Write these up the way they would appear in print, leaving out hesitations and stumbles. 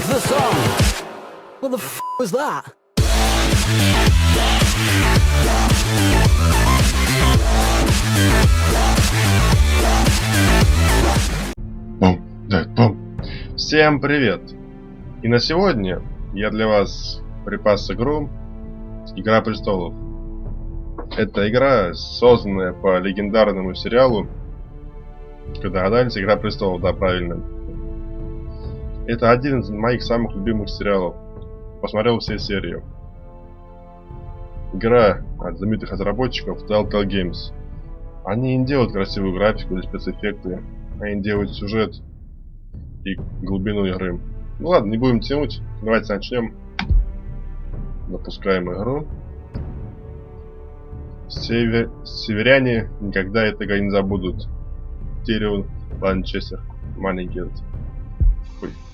the song. What the f was that? Всем привет! И на сегодня я для вас припас игру «Игра престолов». Это игра, созданная по легендарному сериалу. Когда догадались, «Игра престолов», да, правильно. Это один из моих самых любимых сериалов. Посмотрел все серии. Игра от знаменитых разработчиков Telltale Games. Они не делают красивую графику или спецэффекты. Они делают сюжет и глубину игры. Ну ладно, не будем тянуть. Давайте начнем. Запускаем игру. Северяне никогда этого не забудут. Тирион, Ланнистер. Маленький этот.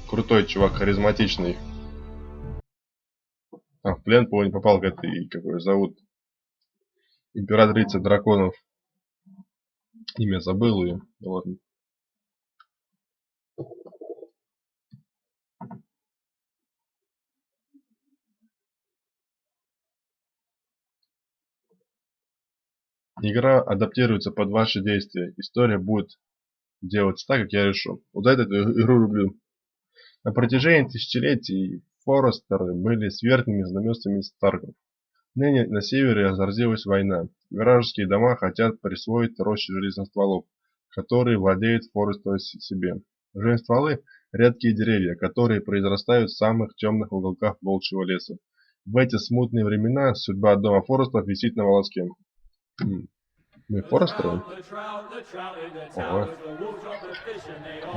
Крутой чувак, харизматичный. В плен, по-моему, попал к этой, как ее зовут, императрица драконов. Имя забыл ее. Ну ладно. Игра адаптируется под ваши действия. История будет делаться так, как я решу. Вот за эту игру люблю. На протяжении тысячелетий Форестеры были свергнутыми знаменитыми Старков. Ныне на севере разразилась война. Вражеские дома хотят присвоить рощи железных стволов, которые владеют Форестеры себе. Железные стволы – редкие деревья, которые произрастают в самых темных уголках волчьего леса. В эти смутные времена судьба дома Форестеров висит на волоске. Мы Форестеры? Ого.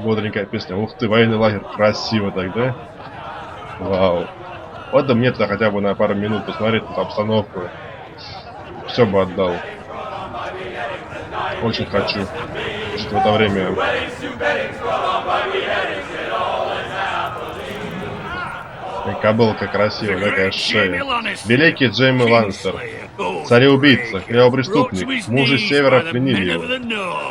Бодренькая песня. Ух ты, военный лагерь. Красиво так, да? Вау. Вот да мне-то хотя бы на пару минут посмотреть эту обстановку. Все бы отдал. Очень хочу. Жить в это время. И кобылка красивая, да, какая шея. Великий Джейми Ланнистер. Цареубийца, кривопреступник. Мужи севера пленили его.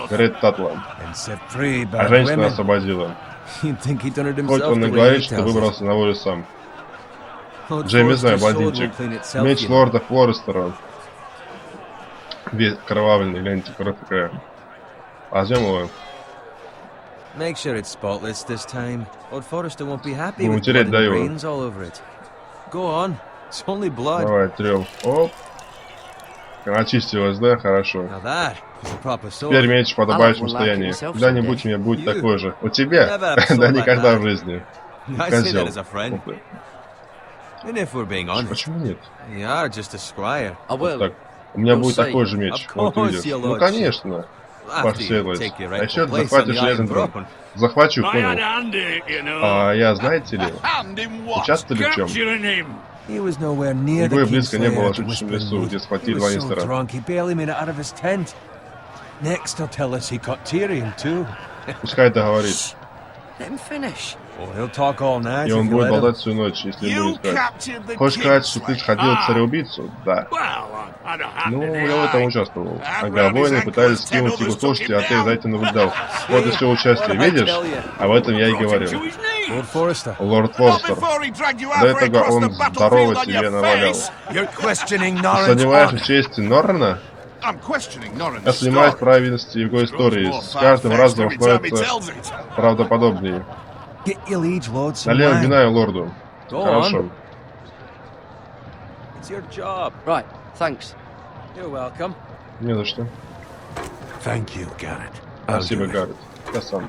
Говорит Татла. А женщина освободила. Хоть он и говорит, что выбрался на волю сам. Джейми, знаю, блондинчик. Меч лорда Форестера. Весь кровавленный, гляньте, кровь какая. Возьмем его. Будем утереть до его. Давай, трем. Оп. Очистилась, да? Хорошо. Теперь меч в подобающем состоянии. Когда-нибудь у меня будет такой же. У тебя? Да никогда в жизни. Козел. Почему нет? Вот так. У меня будет такой же меч. Вот видишь. Ну конечно. Пошелость. А еще ты захватишь железный трон. Захвачу, понял. А я, знаете ли, участвовали в чем? Никакой близко не было в шуточном лесу, где схватили Ланнистера. Пускай это говорит. И он будет болтать всю ночь, если не будет искать. Хочешь сказать, что ты сходил к цареубийцу? Да. Ну, я в этом участвовал. Ага, воины пытались скинуть его слушать, а ты за это наблюдал. Вот и все участие, видишь? Об этом я и говорил. Лорд Форестер. До этого он здорово тебе навалял. Ты сомневаешься в чести Норрена? Я сомневаюсь в правильности его истории. С каждым разом становится правдоподобнее. Налево вина лорду. Хорошо. Не за что. Спасибо, Гаррет. Я сам.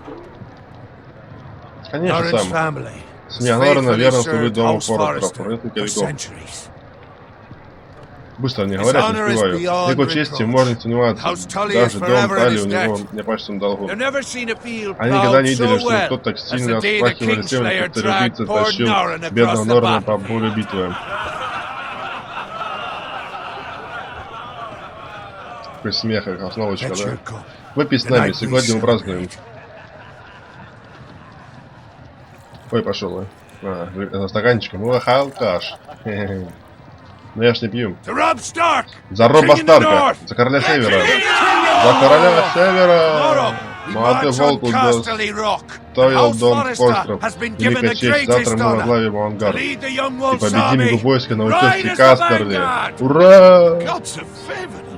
Конечно, сам. Семья Норрена верно служит дому Форестеров несколько веков. Быстро они говорят, не успеваю. Его честью можно не сомневаться. Даже дом Тали у него в неоплаченном долгу. Они никогда не видели, что кто-то так сильно распахивали землю, как цареубийца тащил бедного Норрена по полю битвы. Какой смех, как основочка, да? Выпей с нами, сегодня мы празднуем. Ой, пошел, а. За стаканчиком. Ох, алкаш. Но я ж не пью. За Роба Старка! За короля Севера! За короля Севера! Молодой волк достоил дом Форестеров. Великая честь, завтра мы возглавим авангард. И победим его войско на утёсе Кастерли. Ура!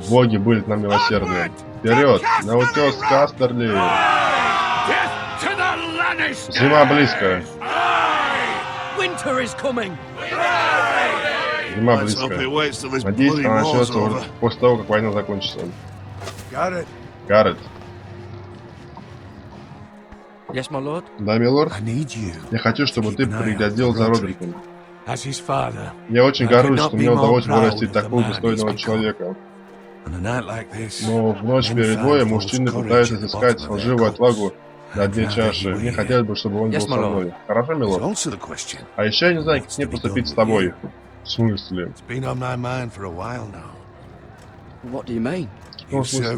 Боги были к нам милосердны. Вперед, на утёс Кастерли. Зима близко. Зима близко. Надеюсь, она начнется уже после того, как война закончится. Гаррет. Yes, my lord. Да, милорд? Я хочу, чтобы ты приглядел за Родриком. Я очень горжусь, что мне удалось вырастить такого достойного человека. Но в ночь перед боем мужчины пытаются изыскать лживую отвагу на дне чаши. Мне хотелось бы, чтобы он был со мной. Хорошо, милорд? А еще я не знаю, как мне поступить с тобой. В смысле? What do you mean? Ну, в смысле?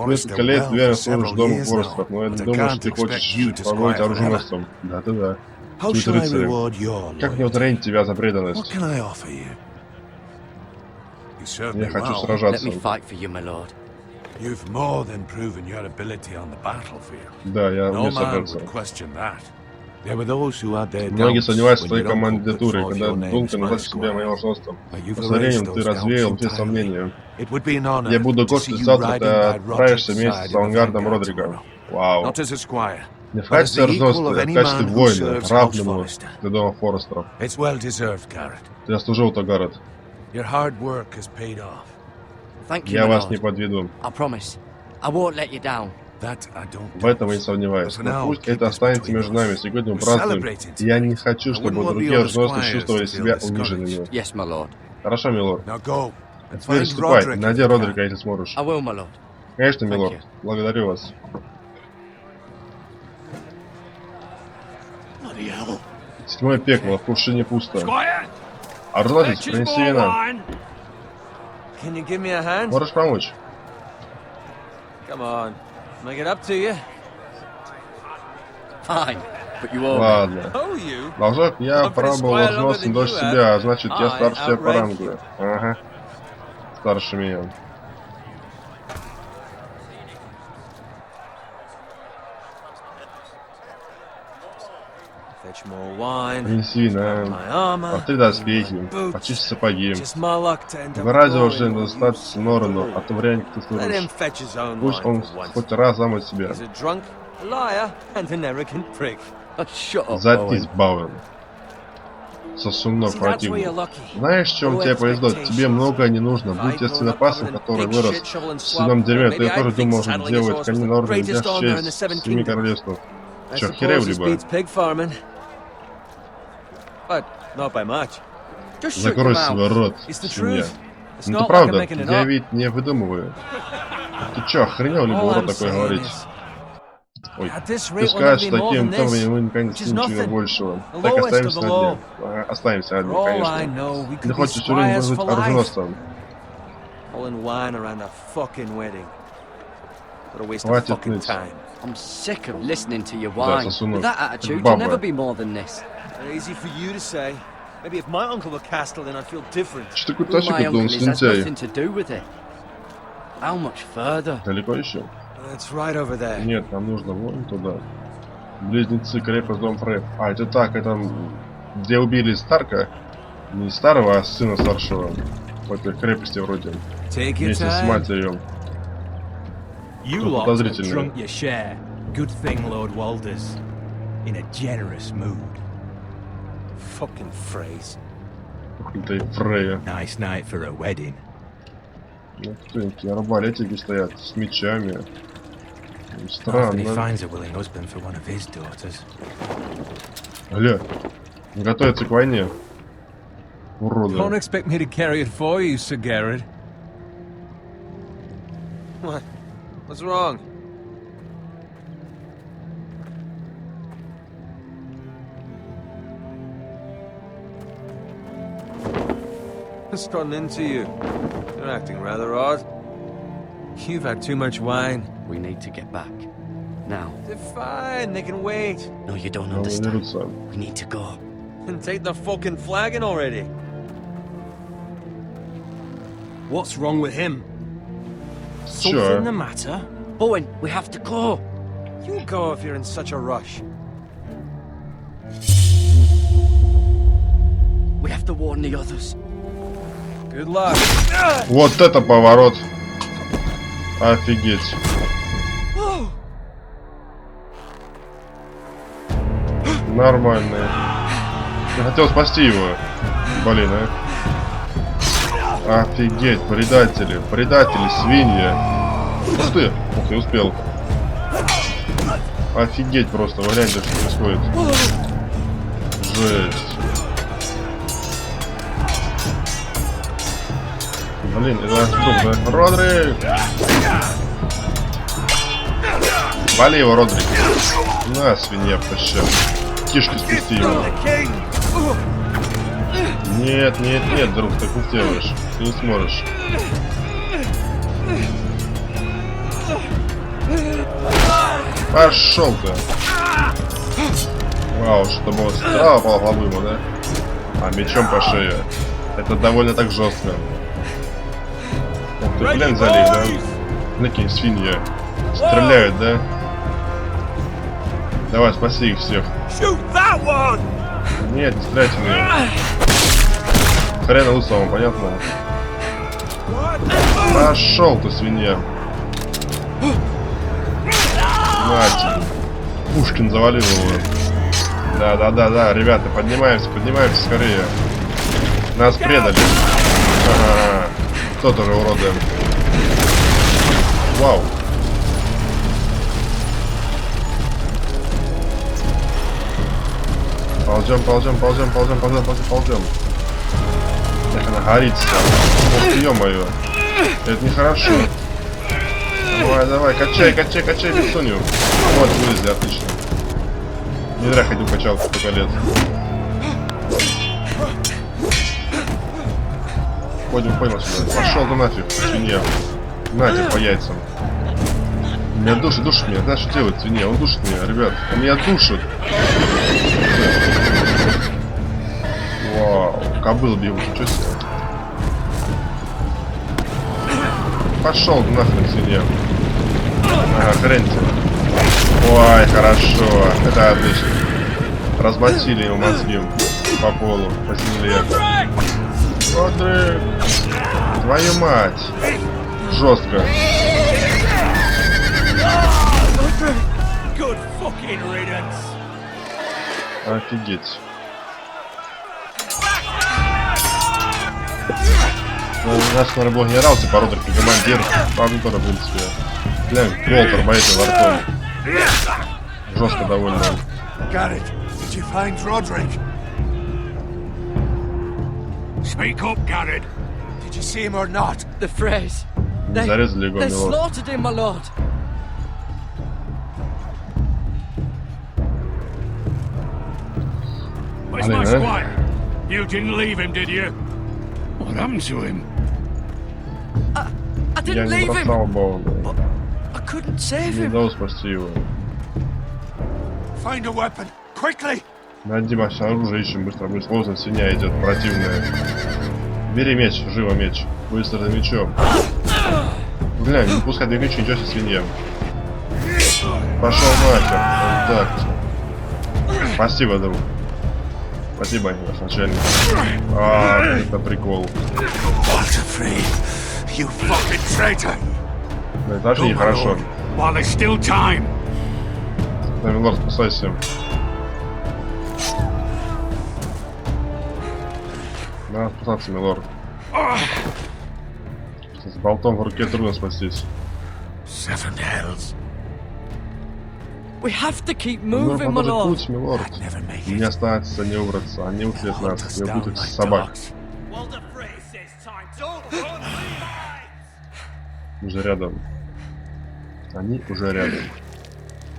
Несколько лет верно служишь дому Форестеров, но я не думаю, что ты хочешь побыть оруженосцем. Да-да-да. Чуть рыцарем. Как мне удалить тебя за преданность? Я хочу сражаться. Да, я умею сражаться. Многие сомневаются в твоей кандидатуре, когда Дункан назначил себя моим вождством. По сожалению, ты развеял все сомнения. Я буду горд, что завтра ты отправишься вместе с авангардом Родрика. Вау. Не в качестве оруженосца, а в качестве воина, равному для дома Форестеров. Ты заслужил то, Гаррет. Я вас не подведу. В этом я не сомневаюсь. Но пусть это останется между нами. Сегодня мы празднуем. Я не хочу, чтобы другие оруженосцы чувствовали себя униженными. Хорошо, милорд. Теперь ступай, найди Родрика, если сможешь. Конечно, милорд. Благодарю вас. Седьмое пекло, в кувшине пусто. Оруженосец, принеси вина. Можешь помочь? Ладно. Должок, я пробовал оруженосцем дольше себя, а значит, я старше тебя по рангу. Ага. Старше меня. Принеси вина, повтори доспехи, почисти сапоги. Выразил уже достаточно Норану, а то время, как ты слышишь. Пусть он хоть раз замыть себя. Заткнись, Бауэн. Сосунок противник. Знаешь, в чем тебе повезло? Тебе многое не нужно. Будь я свинопасом, который вырос в свином дерьме, то я тоже думал, что делать камни на уровне для честь 7 королевств. Чё, херев либо? Закрой свой рот, свинья. Ну это правда, я ведь не выдумываю. Ты чё, охренел либо урод такое говорить? Ой, ты скажешь, что таким темпом мы никогда не достигнем ничего большего. Так оставимся на дне. Оставимся одни, конечно. Ты хочешь все время быть оруженосцем. Хватит ныть. I'm sick of listening to your whine. With that attitude, Baba. you'll never be more than this. Easy for you to say. Maybe if my uncle were Castellan, I'd feel different. Что такое Who тащик, my когда он uncle is, has слюнтяй? nothing to do with it. How much further? Далеко еще? It's right over there. Нет, нам нужно вон туда. Близнецы, крепость, дом Фред. А, это так, это где убили Старка. Не старого, а сына старшего. В этой крепости вроде. Вместе с матерью. You Тут lot have подозрительно. drunk your share. Good thing Lord Walder's in a generous mood. Fucking phrase. Это и Фрея. Nice night for a wedding. Ну, какие арбалетики стоят с мечами. Not often he Странно. finds a willing husband for one of his daughters. Гля, готовится к войне. Don't Уроды. expect me to carry it for you, Sir Garrett. What? What's wrong? What's gotten into you? You're acting rather odd. You've had too much wine. We need to get back. Now. They're fine, they can wait. No, you don't Но understand. вернутся. We need to go. And take the fucking flagon already. What's wrong with him? Чё? Something the matter? Bowen, we have to go. You go if you're in such a rush. We have to warn the others. Good luck. Вот это поворот. Офигеть. Нормальный. Я хотел спасти его. Блин, а. Офигеть, предатели. Предатели, свиньи. Ух ты. Ух ты, успел. Офигеть просто. Вы гляньте, что происходит. Жесть. Блин, это наш друг, да? Родрик! Вали его, Родрик. На, свинья, поща. Кишки спусти его. Нет, нет, нет, друг, так не сделаешь. Ты не сможешь. Пошел ты. Вау, что было справа по лбу ему, да? А мечом по шее. Это довольно так жестко. Ух ты, глянь за них, да? Такие свиньи. Стреляют, да? Давай, спаси их всех. Нет, не стреляйте в нее. Хрена лысого, понятно? Пошел ты, свинья. Мать. Пушкин завалил его. Да, ребята, поднимаемся скорее. Нас предали. Ага. Кто тоже уроды. Вау. Ползем. Как она горит вся. Ох ты, ё-моё. Это нехорошо. Давай, качай, пиццунью. Вот, вылезли, отлично. Не зря ходил качалку столько лет. Понял сюда. Пошел ты нафиг, свинья. На тебе по яйцам. Меня душит меня. Знаешь, что делает свинья? Он душит меня, ребят. Он меня душит. Вау, кобыл бегут, ничего себе. Пошел ты нахрен, свинья. Ага, хрен тебе. Ой, хорошо. Это отлично. Размотили ему мозги по полу, по земле. Родрик! Твою мать! Жестко. Офигеть. Ну, у нас, наверное, был генерал, типа Родрик и командир. Правда, тоже, в принципе. Глянь, Уолтер боится во ртом. Жестко довольно. Garrett, did you find Roderick? Speak up, Garrett. Did you see him or not? The Freys. Зарезали его, They милорд. slaughtered him, my lord. Where's my squire? You didn't leave him, did you? What happened to him? I Я didn't не leave him. бросал Бога. But I couldn't save Не him. дал спасти его. Find a weapon, quickly! Найди мощь оружие, ищем быстро. Возле свинья идет противная. Бери меч, живо меч. Быстро за мечом. Глянь, не пускай две мечи, ничего себе свинья. Пошел нахер. Вот так. Спасибо, друг. Спасибо, наш начальник. А, это прикол. Walter Frey, you fucking traitor! Да, это вообще нехорошо. While there's still time. Да, милорд, спасайся. Надо спасаться, милорд. С болтом в руке трудно спастись. Seven hells. We have to keep Нужно moving, my продолжить lord. путь, милорд. Never make Не it. останется, не убраться. Они ушли от нас. Hunt us Не down будут like собак. dogs. Walter Frey says time to run. Уже рядом. Они уже рядом.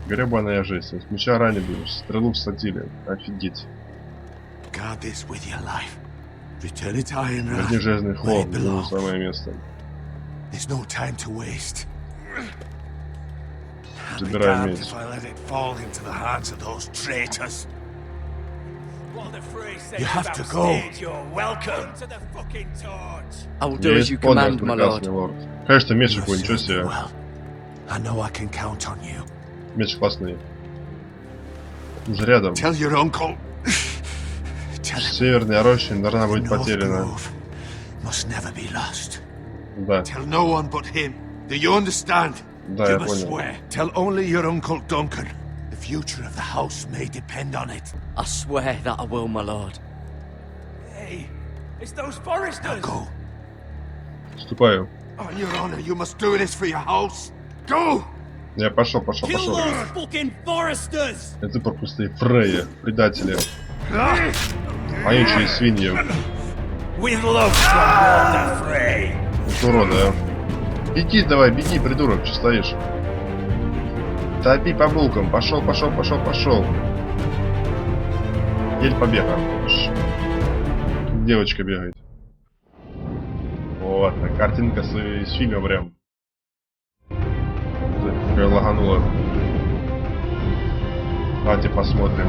Гребаная жесть. С меча ранили, стрелу всадили. Офигеть. Guard this with your life. Return it to Iron Верни железный where холм, it в его belongs. самое место. There's no time to waste. I'll be Забирай damned меч. if I let it fall into the hands of those traitors. Walter Frey says You have to go. upstage, you're welcome to the fucking torch. I will do Я as you исполнил command, my приказ, lord. милорд. Конечно, меч You какой, ничего served me себе. well. I know I can count on you. Меч классный. Уже рядом. Tell your uncle. Tell him Северная роща не должна быть North потеряна. Grove must never be lost. Да, Tell no one but him. Do you understand? да, You я must понял. swear. Tell only your uncle Duncan. The future of the house may depend on it. I swear that I will, my lord. Hey, it's those foresters! Go. Вступаю. On your honor, you must do this for your house. Go! Я пошел. Kill those fucking foresters! Это пропустые Фрея, предатели. Вонючие свиньи. With love from Walter Frey! Вот уроды, а. Беги давай, беги, придурок, что стоишь? Топи по булкам. Пошел. Ель побега. Девочка бегает. Вот, картинка с фильма прям. Какая лаганула. Давайте посмотрим.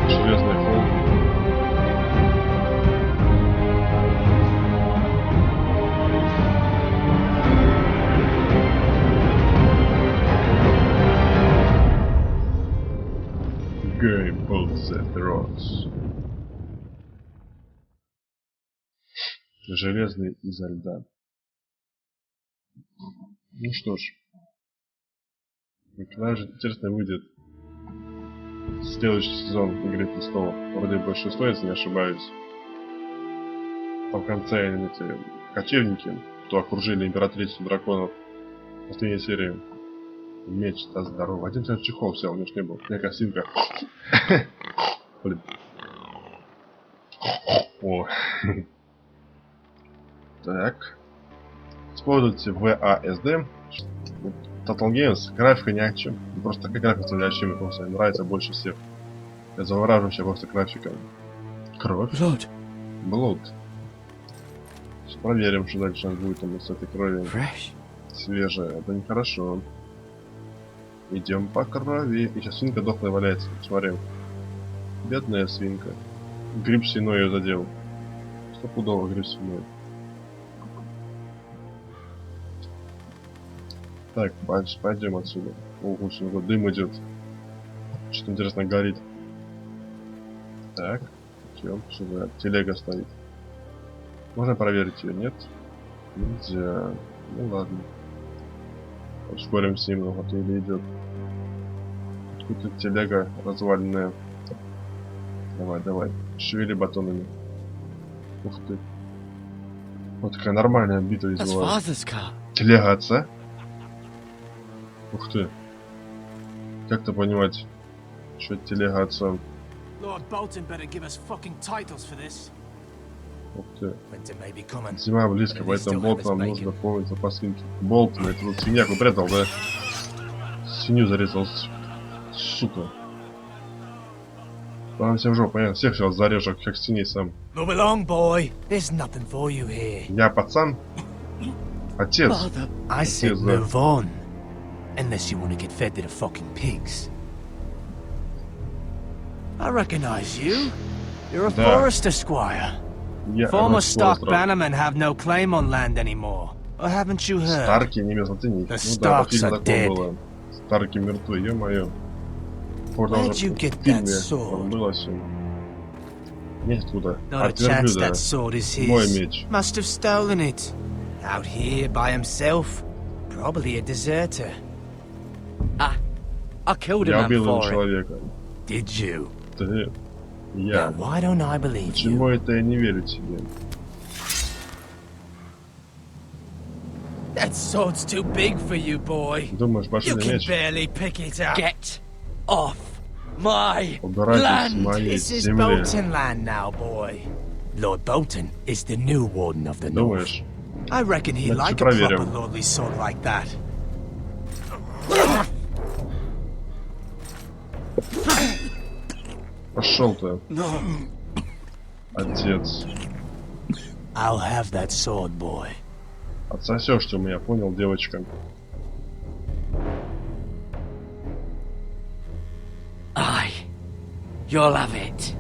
Железный холм. Game of the Thrones. Железный изо льда. Ну что ж. Когда же, интересно, выйдет следующий сезон Игры Престолов. Вроде бы 6-й, если не ошибаюсь. Там в конце эти кочевники, кто окружили императрицу драконов. Последняя серия. Меч-то здорово. Один цент чехол взял, у меня ж не был. Я косинка. Блин. О. Так. Используйте VASD. Total Games. Графика ни о чем. Просто такая графика составляющая мне просто нравится больше всех. Я завораживающая просто графика. Кровь. Blood. Сейчас проверим, что дальше будет там с этой крови. Свежая. Это нехорошо. Идем по крови. И сейчас свинка дохлая валяется. Смотри. Бедная свинка. Гриб свиной ее задел. Стопудово гриб свиной. Так, пойдем отсюда. О, очень много дым идет. Что-то интересно горит. Так, идем сюда. Телега стоит. Можно проверить ее? Нет? Нельзя. Ну ладно. Ускоримся немного, а то или идет. Тут телега разваленная. Давай. Шевели батонами. Ух ты. Вот такая нормальная битва из него. Телега отца? Ух ты. Как-то понимать, что это телега отца. Ух ты. Зима близко, поэтому Болт нам нужно помнить по свинке. Болт, это тут свиньяку прятал, да? Свинью зарезал. Сука. Вам всем в жопу, я всех сейчас зарежу, как свиней сам. Я пацан? Отец. Отец, да. Unless you want to get fed to the fucking pigs. I recognize you. You're a forester squire. Former stock bannermen have no claim on land anymore. Or haven't you heard? Старки не имеют значения. The Starks are dead. Старки мертвы, ё-моё. Where'd you get that sword? Было все. Нет туда. Not a chance that sword is Мой his. меч. Must have stolen it. Out here by himself. Probably a deserter. I killed a Я man убил for it. человека. Did you? Ты. Now Я. why don't I believe you? Почему это я не верю тебе? That sword's too big for you, boy. Думаешь, большой You can меч? barely pick it up. Get off my Убирайтесь с land. моей This is земли. Bolton land now, boy. Lord Bolton is the new Warden of the North. Думаешь? I reckon he'd Значит, like a proper проверим. lordly sword like that. Пошел ты. Отец. I'll have that sword, boy. Отсосешь ты у меня, понял, девочка? Aye. You'll have it.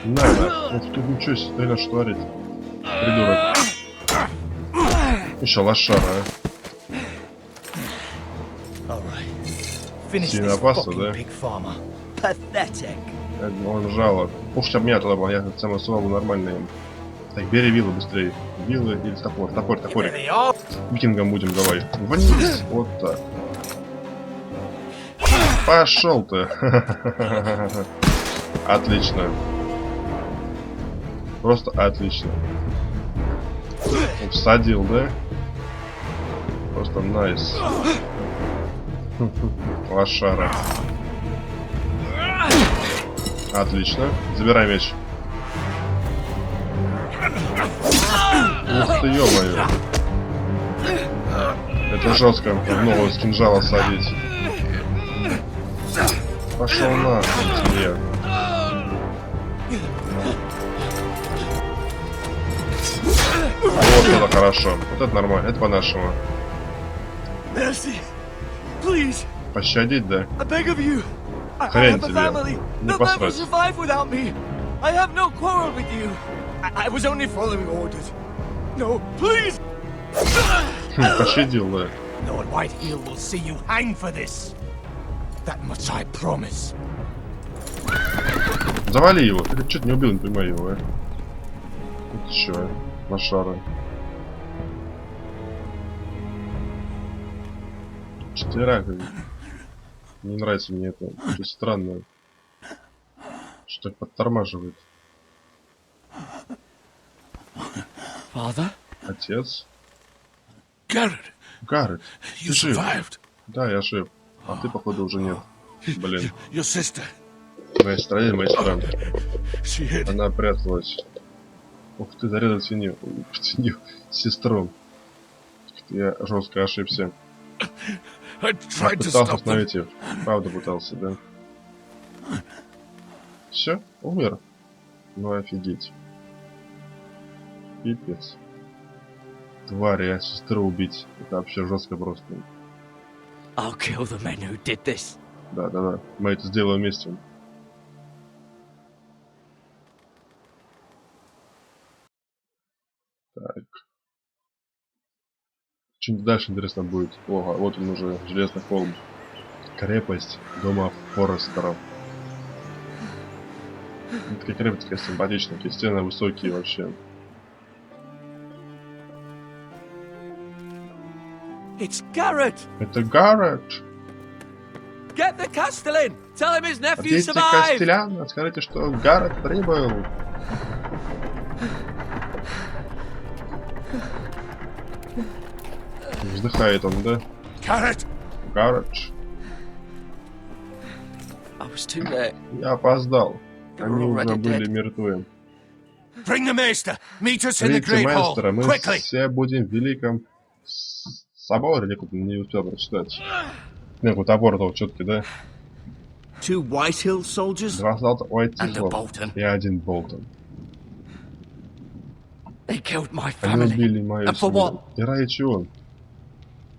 Надо. Ух ты, ничего себе, ты что творит? Придурок. Еще лошара, а. Сильно опасно, да? Он жалоб. Пусть об меня туда был, я самую славу нормальный. Так, бери вилы быстрее. Вилы или топор? Топорик. Викингом будем, давай. Вниз. Вот так. Пошел ты. Отлично. Просто отлично. Всадил, да? Просто найс. Лошара. Отлично. Забирай меч. Ух ты, ё-моё. Это жестко. В ногу с кинжала садить. Пошел на тебе. Вот это хорошо. Вот это нормально. Это по-нашему. Пощадить, да? Хрен тебе. Не посрать. Пощадил, да. Lord Whitehill will see you hang for this. That much I promise. Завали его. Ты что-то не убил, не понимаю его, а? Вот еще, лошара. 4 рака. Не нравится мне это. Это странно. Что так подтормаживает. Father? Отец? Garrett, Гаррет, you ты жив? survived. Да, я жив. А ты, походу, уже нет. Блин. Your sister, Моя сестра или моя сестра? she hid. Она пряталась. Ух ты, зарезал свинью. Свинью. Сестру. Я жестко ошибся. I Я tried to пытался stop them. остановить их. Правда пытался, да? Все, умер. Ну офигеть. Пипец. Тварь, а сестру убить. Это вообще жестко просто. I'll kill the men who did this. Да. Мы это сделаем вместе. Так. Что-нибудь дальше интересно будет. Ого, вот он уже, железный холм. Крепость дома Форестеров. Такая крепость, такая симпатичная. Такие стены высокие вообще. It's Garrett! Это Гаррет! Get the Castellan! Tell him his nephew Ответьте survived! Кастеляну, скажите, что Гаррет прибыл. Вздыхает он, да? Garrett, Гаррет. I was too late. Я опоздал. Они уже already были dead. мертвы. bring the maester. Meet us in the Видите, Great Hall. мастера, мы Quickly. все будем в великом соборе, или как-то не успел прочитать. Ну, вот топор того четкий, да? 2 Whitehill soldiers? 2 солдата And a Уайтхилла Bolton. и 1 Болтон. They killed my Они family. убили мою And for семью. what? И ради чего?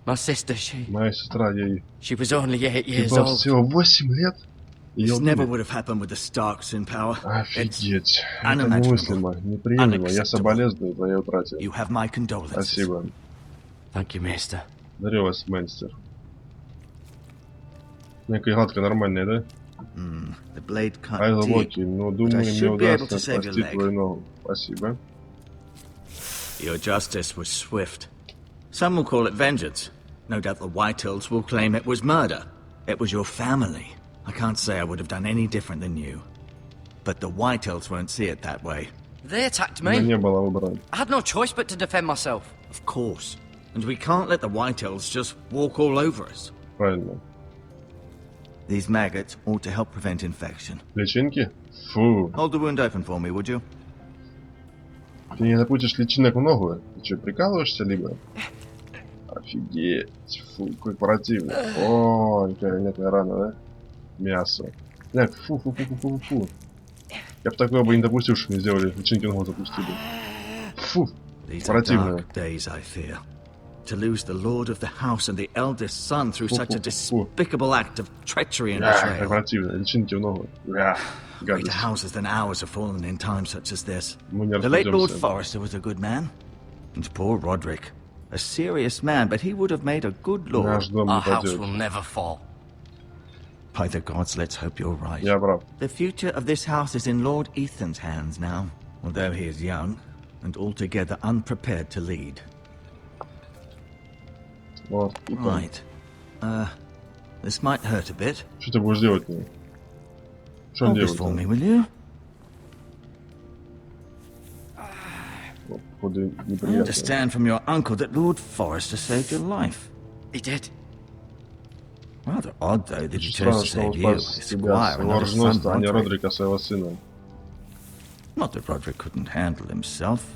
My sister, Моя сестра, ей she was only 8 years было old. всего 8 лет. Ее This never убили. would have happened with the Starks in power. Офигеть. Это unimaginable. немыслимо, неприемлемо. Я Unacceptable. соболезную твоей утрате. You have my condolences. Спасибо. Thank you, Maester. Дарю вас, мастер. Некая гладкая, нормальная, да? The blade cut Ай, deep. глубокий, но I думаю, мне should be able to удастся save your спасти leg. твою ногу. Спасибо. Your justice was swift. Some will call it vengeance. No doubt the Whitehills will claim it was murder. It was your family. I can't say I would have done any different than you. But the Whitehills won't see it that way. They attacked У меня me. не было выбора. I had no choice but to defend myself. Of course. And we can't let the Whitehills just walk all over us. Правильно. These maggots ought to help prevent infection. Личинки? Фу. Hold the wound open for me, would you? Ты не запустишь личинок в ногу? Ты что, прикалываешься либо? Офигеть. Фу, какой противный. О, какая нетная рана, да? Мясо. Бля, фу. Я бы такое бы не допустил, что не сделали. Личинки в ногу запустили. Фу. Противно. To lose the lord of the house and the eldest son through such a despicable act of treachery and betrayal. Как противно. Личинки в ногу. Greater houses than ours have fallen in times such as this. The late Lord Forrester was a good man. And poor Roderick. A serious man, but he would have made a good lord. Our house will never fall. By the gods, let's hope you're right. Я прав. The future of this house is in Lord Ethan's hands now, although he is young and altogether unprepared to lead. Вот, Right. This might hurt a bit. Что ты будешь делать? Что он Hold this делает? for me, will you? Походу, I неприятно. understand from your uncle that Lord Forrester saved your life. He did. Rather odd, though, that he Странно, chose to что он save you, спас his себя, squire, and своего not his son рожденства, а не Roderick. Родрика, своего сына. Not that Roderick couldn't handle himself.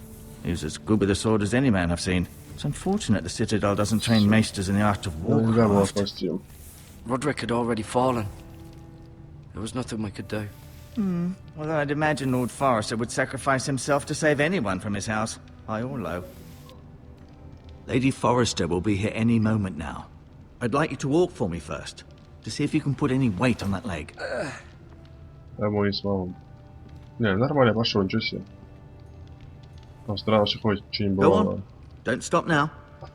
He was as good with a sword as any man I've seen. It's unfortunate the Citadel doesn't train maesters in the art of Нельзя было warcraft. спасти. Roderick had already fallen. There was nothing we could do. Well, I'd imagine Lord Forrester would sacrifice himself to save anyone from his house, high or low. Lady Forrester will be here any moment now. I'd like you to walk for me first, to see if you can put any weight on that leg. Я ему не смогу. Не, нормально пошел, ничего себе. Там странно, что хоть что-нибудь Go бывало. on. Don't stop now.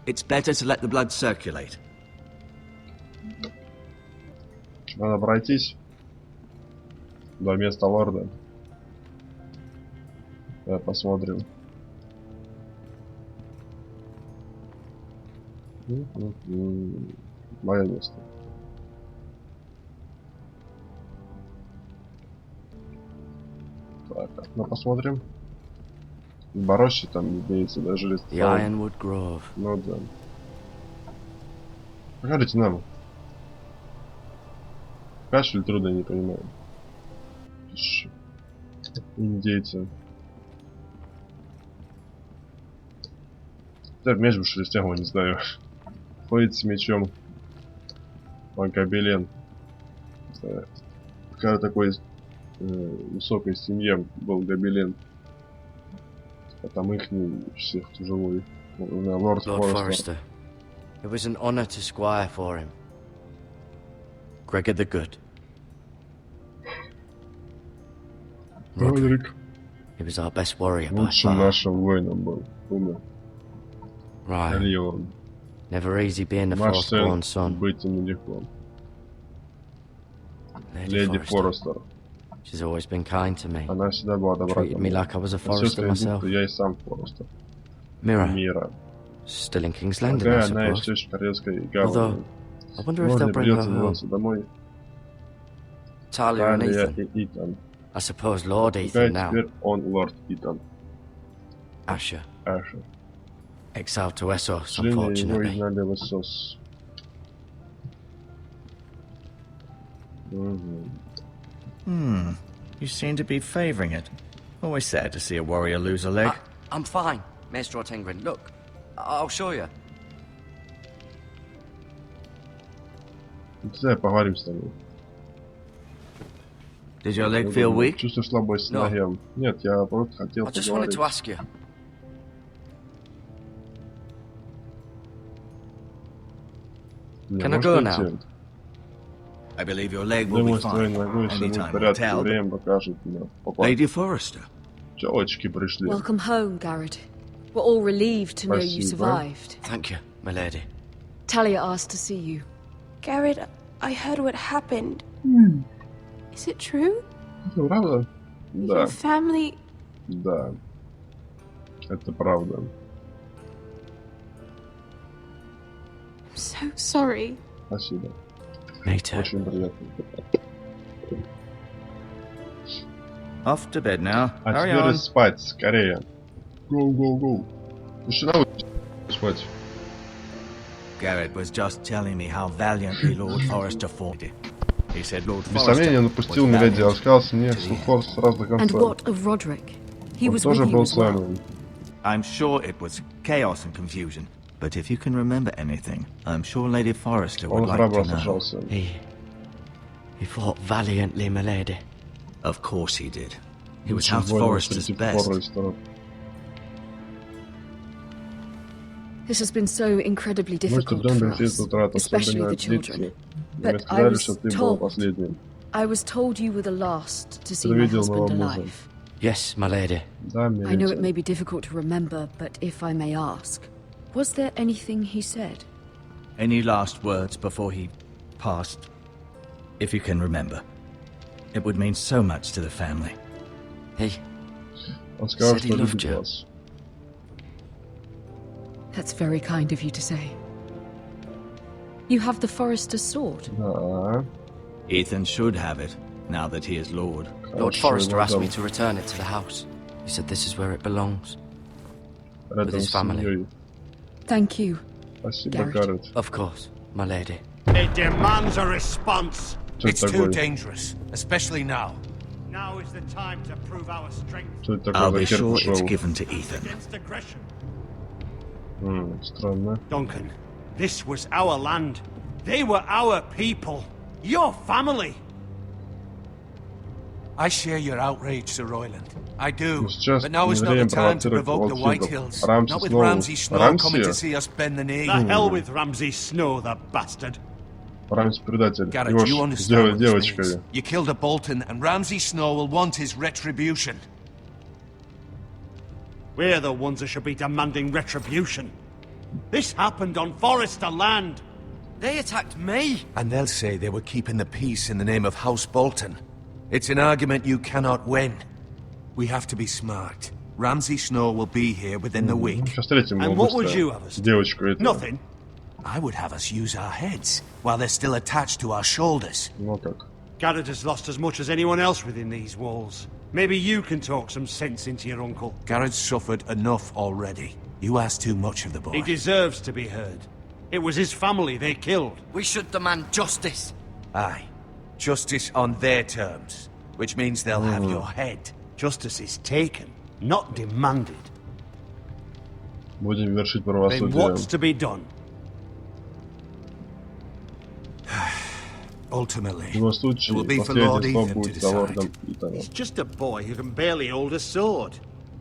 It's better to let the blood circulate. Надо пройтись до места лорда. Давай посмотрим. Мое место. Так, ну посмотрим. В роще там имеется даже лист. The Ironwood Grove. Ну да. Покажите нам. Кашель трудно, не понимаю. Индейцы. Да, меч бы шелестял, не знаю. Ходит с мечом. Он гобелен. Какая такой высокой семье был гобелен. А там их всех тяжелый. Лорд Форестер. It was an honor to squire for him. Gregor the Good. Родрик. He was our best warrior by Лучшим far. нашим воином был. Умер. Right. Тирион. Never easy being the Наш firstborn сын son. быть им нелегко. Lady Леди Forrester. Форестер. She's always been kind to me. Она всегда была добра ко Treated me мне. like I was a Все Forrester скорее, myself. будто я и сам Форестер. Mira, Мира. still in King's Landing, I Какая она suppose. еще из королевской Although, гавани. I wonder if Можно they'll bring her придется home. вернуться домой. Talia and Талия Ethan. и Итан. I suppose Lord Какая Ethan now. теперь он лорд Итан. Asher. Аша. Exiled to Essos, К сожалению, его unfortunately. изгнали в Эссос. You seem to be favouring it. Always sad to see a warrior lose a leg. I'm fine, Maester Ortengrin. Look, I'll show you. Давай поговорим с тобой. Did your leg feel weak? Чувствую слабость No. в ноге. Нет, я просто хотел I just wanted поговорить. to ask you. Не, Can I может, go идти? now? I believe your leg will be Думаю, с твоей fine. ногой все будет в Anytime will порядке. tell. Время покажет мне. Опа, Lady Forrester. телочки пришли. Welcome home, Garrett. We're all relieved to know you Спасибо. survived. Thank you, my lady. Talia asked to see you. Garrett, I heard what happened. Is it true? Это правда? Да, Your family... да. Это правда. I'm so sorry. Спасибо. Me too. Очень приятно. Off to bed now. А Hurry теперь on. спать, скорее. Go, go, go. Слушай, давай спать. Garrett was just telling me how valiantly Lord Forrester fought. He said Lord Без сомнения, он упустил миледи, рассказался мне слухов сразу до And конца. what of Roderick? He Он was with тоже you был as с well. вами. I'm sure it was chaos and confusion, but if you can remember anything, I'm sure Lady Forrester would Он like храбро to know. сражался. He fought valiantly, my lady. Of course he did. He was Лучший House воин Forrester's среди best. Форрестеров. This has been so incredibly Мы difficult ждем for бенефис us, утрат, especially особенно the от children. Липки. Мы But I сказали, что was ты был told, последним. I was told you were the last to see Ты my видел моего husband мужа. alive. Yes, my lady. Да, I know it may миледи. be difficult to remember, but if I may ask, was there anything he said? Any last words before he passed? If you can remember. It would mean so much to the family. Он сказал, said he что loved любит you. вас. That's very kind of you to say. You have the Forrester's sword. Да. Ethan should have it, now that he is Lord. Lord Хорошо, Forrester его asked me отдам. to return it to the house. He said this is where it belongs. Рядом his с family. семьей. Thank you. Спасибо, Гаррет. Гаррет. Of course, my lady. It demands a response. Что It's это too такое? dangerous, especially now. Now is the time to prove our strength Что это I'll такое be за sure хер it's пошел? given to Ethan. against aggression. Странно. Duncan, this was our land. They were our people. Your family. I share your outrage, Sir Royland. I do. Ну, сейчас But now is не not the время time to провоцировать provoke the волкилов. Whitehills. Рамси Not with снова. Ramsay Snow coming to Рамси? see us bend the knee. The hell with Ramsay Snow, the bastard. Рамси предатель. Garrett, Его you ж understand сделали what this девочкой. means. You killed a Bolton, and Ramsay Snow will want his retribution. We're the ones that should be demanding retribution. This happened on Forrester land. They attacked me! And they'll say they were keeping the peace in the name of House Bolton. It's an argument you cannot win. We have to be smart. Ramsay Snow will be here within the week. Сейчас встретим его And what would быстро. you have us do? Девочку эту. Nothing. I would have us use our heads while they're still attached to our shoulders. Ну как? Garrett has lost as much as anyone else within these walls. Maybe you can talk some sense into your uncle. Garrett's suffered enough already. You ask too much of the boy. He deserves to be heard. It was his family they killed. We should demand justice. Aye. Justice on their terms. Which means they'll have your head. Justice is taken, not demanded. Будем вершить Then правосудие. what's to be done? Ultimately, В любом it will случае, be for Lord последнее слово Ethan to будет за лордом decide. Итаном. He's just a boy who can barely hold a sword.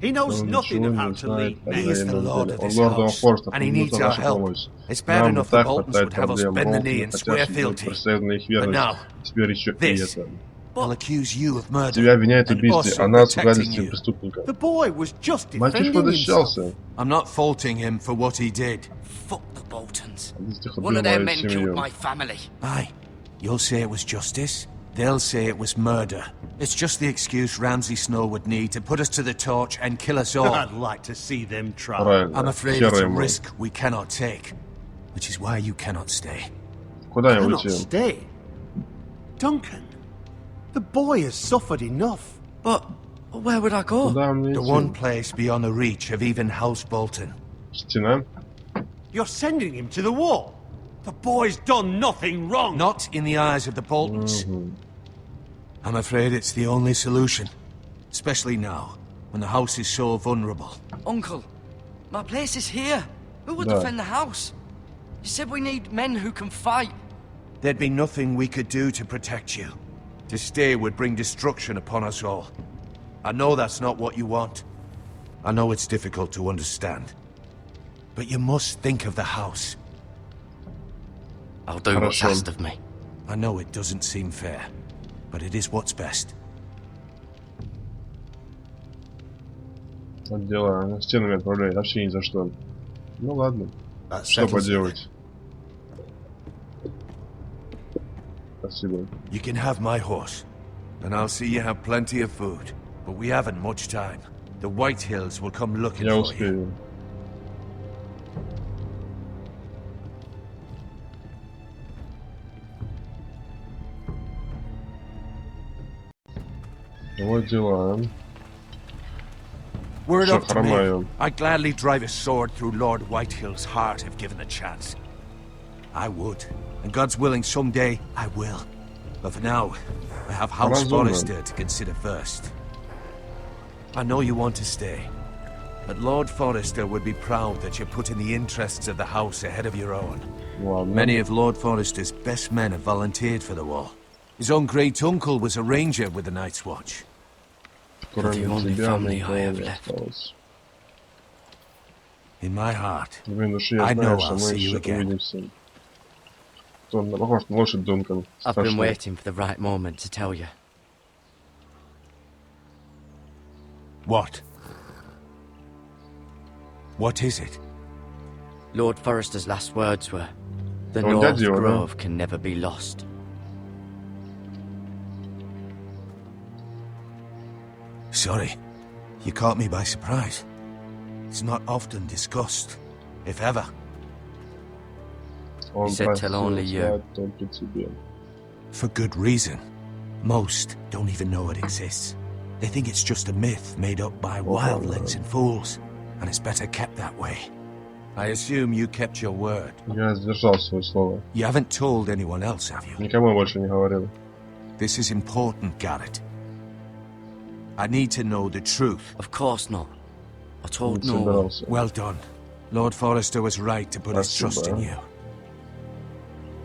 He knows Он nothing ничего of how не to знает lead о men. He is the военном lord деле. of Он this лорд house, Форстов, and he ему needs нужна our наша help. помощь. It's bad Нам enough и the так Boltons хватает would have us проблем. bend the Волки knee and хотят, swear чтобы fealty. преследовали на их But верность. now, Теперь еще и this. это. They'll accuse you of murder. Тебя обвиняют в and убийстве, us а of нас в protecting качестве you. преступника. The boy was just Мальчишка defending himself. защищался. I'm not faulting him for what he did. Fuck the Boltons. Один из них One убил of their мою men killed семью. my family. Aye. You'll say it was justice. They'll say it was murder. It's just the excuse Ramsay Snow would need to put us to the torch and kill us all. I'd like to see them try. Правильно. I'm afraid Хера it's a ему. risk we cannot take. Which is why you cannot stay. Куда я Cannot уйти? stay? Duncan, the boy has suffered enough. But where would I go? Куда мне The one идти? place beyond the reach of even House Bolton. Стена? You're sending him to the wall. The boy's done nothing wrong. Not in the eyes of the Boltons. I'm afraid it's the only solution. Especially now, when the house is so vulnerable. Uncle, my place is here. Who would Да. defend the house? You said we need men who can fight. There'd be nothing we could do to protect you. To stay would bring destruction upon us all. I know that's not what you want. I know it's difficult to understand. But you must think of the house. I'll do what's Хорошо. asked of me. I know it doesn't seem fair, but it is what's best. Вот дела. Стенами отправляют. Вообще ни за что. Ну ладно. That Что settles it. поделать? Спасибо. You can have my horse, and I'll see you have plenty of food. But we haven't much time. The Whitehills will come looking Я for you. успею. Вот дела. Were it Всё, up to me, хромаю. I'd gladly drive a sword through Lord Whitehill's heart if given the chance. I would. And God's willing, someday I will. But for now, I have House Forrester to consider first. I know you want to stay, but Lord Forrester would be proud that you're putting the interests of the house ahead of your own. Many of Lord Forrester's best men have volunteered for the wall. His own great-uncle was a ranger with the Night's Watch. You're the only family I have left. In my heart, I know I'll see you again. I've been waiting for the right moment to tell you. What? What is it? Lord Forrester's last words were, "The North Grove can never be lost." Sorry, you caught me by surprise. It's not often discussed, if ever. He said tell only you. For good reason. Most don't even know it exists. They think it's just a myth made up by wildlings and fools, and it's better kept that way. I assume you kept your word. Я сдержал свое слово. You haven't told anyone else, have you? Никому больше не говорил. This is important, Garrett. I need to know the truth. Of course not. I told no one. Well done. Lord Forrester was right to put his trust in you.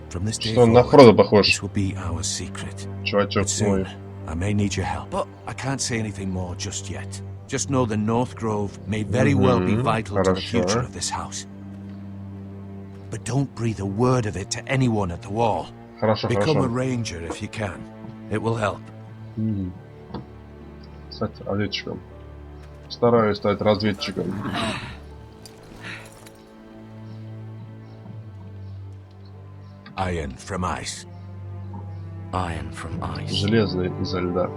From this day forward, this will be our secret. But soon, I may need your help. But I can't say anything more just yet. Just know the North Grove may very well be vital to the future of this house. But don't breathe a word of it to anyone at the wall. Become a ranger if you can. It will help. Стать разведчиком. Стараюсь стать разведчиком. Iron from ice. Iron from ice. Железный изо льда.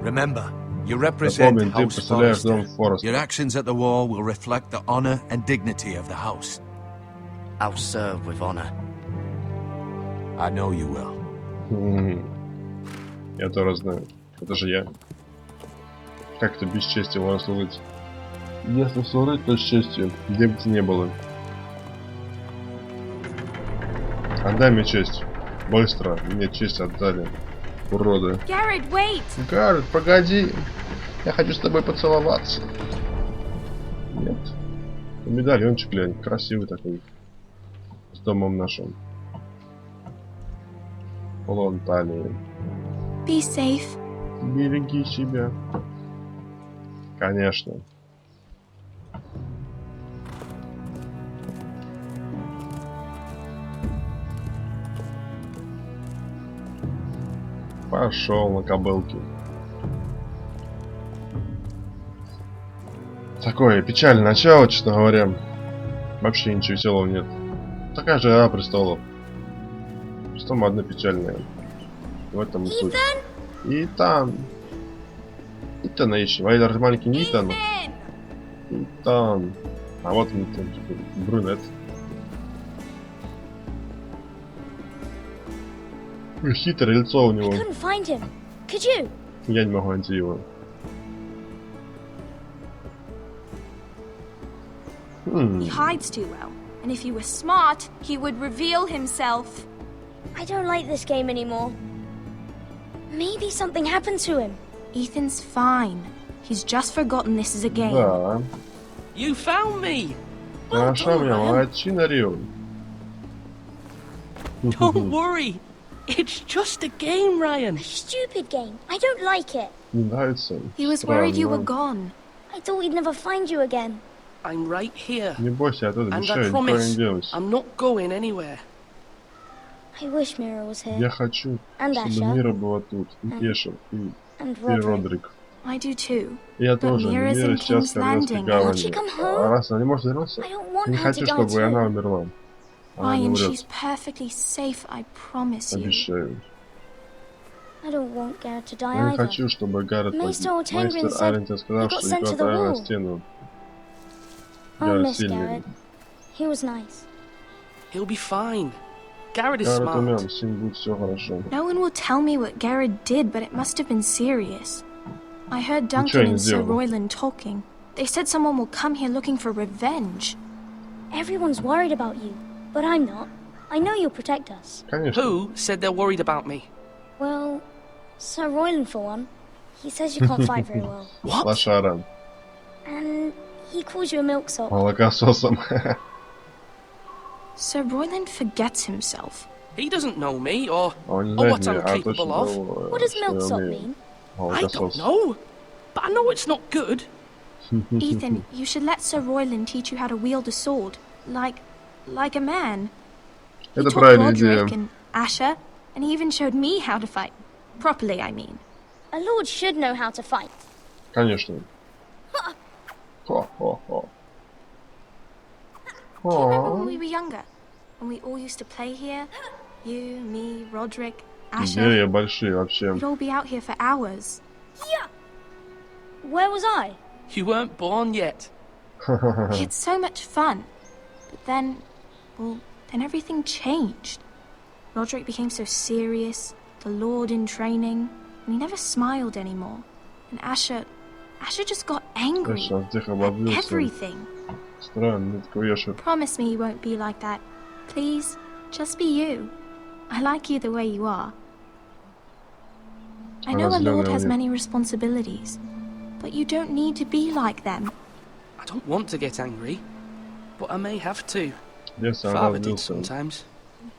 Remember, you represent House Forrester. Your actions at the wall will reflect the honor and dignity of the house. I'll serve with honor. I know you will. Я тоже знаю. Это же я. Как это бесчестие можно служить? Если служить, то с честью, где бы ты ни было. Отдай мне честь. Быстро. Мне честь отдали. Уроды. Garrett, wait! Гаррет, погоди. Я хочу с тобой поцеловаться. Нет. Медальончик, глянь. Красивый такой. С домом нашим. Полон талии. Be safe. Береги себя. Конечно. Пошел на кобылке. Такое печальное начало, честно говоря. Вообще ничего веселого нет. Такая же Игра престолов. Что одна печальная. В этом и суть. Итан. Итана ищем. А это маленький не Итан. Итан. А вот он, брюнет. Хитрое лицо у него. Я не могу найти его. He hides too well, and if he were smart, he would reveal himself. I don't like this game anymore. Maybe something happened to him. Ethan's fine. He's just forgotten this is a game. Да. You found me. Хорошо, меня молодчина, Рио. Don't worry. It's just a game, Ryan. A stupid game. I don't like it. Не нравится. He was worried you were gone. I thought we'd never find you again. I'm right here. Не бойся, я тут And обещаю, I никуда не promise денусь. I'm not going anywhere. I wish Mira was here. Я хочу, чтобы Мира была тут. И Эша, и Родрик. I do too. Я тоже. Mira's Мира in сейчас King's в Королевской Landing. гавани. А раз она не может вернуться, не хочу, чтобы она умерла. Она не Ryan, умрет. she's perfectly safe, I promise you. Обещаю. I don't want Garrett to die Я не either. хочу, чтобы Гаррет погиб. Meister Мейстер Арентин сказал, что его отправили на стену. I'll miss сильный. Garrett. He was nice. He'll be fine. Garrett is Гаррет smart. умен, с ним будет все хорошо. No one will tell me what Garrett did, but it must have been serious. I heard Duncan and Sir Royland talking. They said someone will come here looking for revenge. Everyone's worried about you, but I'm not. I know you'll protect us. Конечно. Who said they're worried about me? Well, Sir Royland for one. He says you can't fight very well. What? Лошара. And he calls you a milksop. Молокососом. Sir Royland forgets himself. He doesn't know me or Он не what знает I'm меня, capable точно of. знал, What does что я milksop умею. mean? I don't Молокосос. know, but I know it's not good. Ethan, you should let Sir Royland teach you how to wield a sword. Like a man. He Это taught правильная Roderick идея. and Asher, and he even showed me how to fight. Properly, I mean. A lord should know how to fight. Конечно. Хо-хо-хо. Do you remember when we were younger? When we all used to play here? You, me, Roderick, Asher. Деревья большие вообще. We'd all be out here for hours. Yeah. Where was I? You weren't born yet. We had so much fun. But then everything changed. Roderick became so serious, the Lord in training, and he never smiled anymore. And Asher just got angry Точно, тихо at облился. everything. Странно, такой ящер. Promise me you won't be like that. Please, just be you. I like you the way you are. I know a lord has many responsibilities, but you don't need to be like them. I don't want to get angry, but I may have to. Если он Father did разбился. sometimes.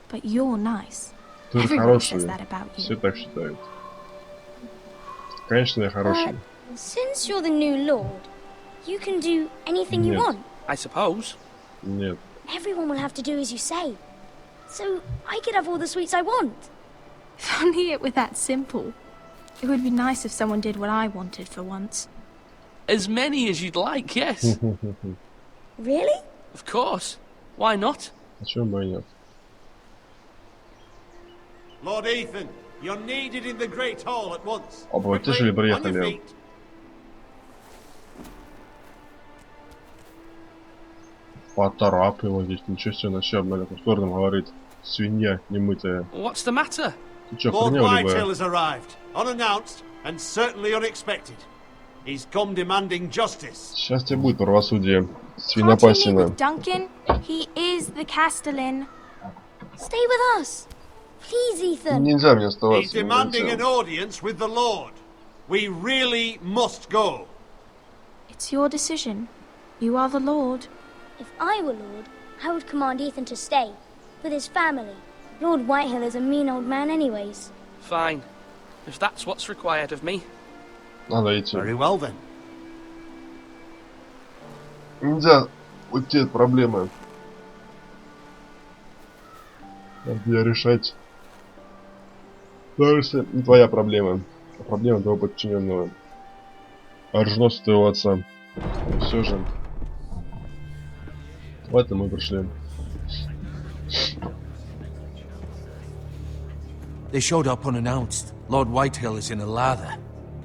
But you're nice. Ты Everybody says хороший. that about Все you. так считают. Конечно, я хороший. Since you're the new lord, you can do anything you Нет. want. I suppose. Нет. Everyone will have to do as you say. So I could have all the sweets I want. If only it were that simple. It would be nice if someone did what I wanted for once. As many as you'd like, yes. Really? Of course. Why not? А чего бы и нет? Lord Ethan, you're needed in the Great Hall at once. Обратишь приехали. Поторапливал здесь, ничего себе, начал на каком сторону говорит. Свинья немытая. What's the matter? Ты чё, Lord хренел Whitehill либо? has arrived, unannounced and certainly unexpected. He's come demanding justice. Сейчас тебе будет правосудие. Can't you meet Свинопасина. with Duncan? He is the Castellan. Stay with us. Please, Ethan. Нельзя мне He's оставаться. demanding an нельзя. audience with the Lord. We really must go. It's your decision. You are the Lord. If I were lord, I would command Ethan to stay with his family. Lord Whitehill is a mean old man anyways. Fine. If that's what's required of me. Надо идти. Very well then. Нельзя уйти от проблемы. Надо ее решать. Даже не твоя проблема, а проблема твоего подчиненного. Оруженосца твоего отца. Все же. В этом мы пришли. They showed up unannounced. Lord Whitehill is in a lather.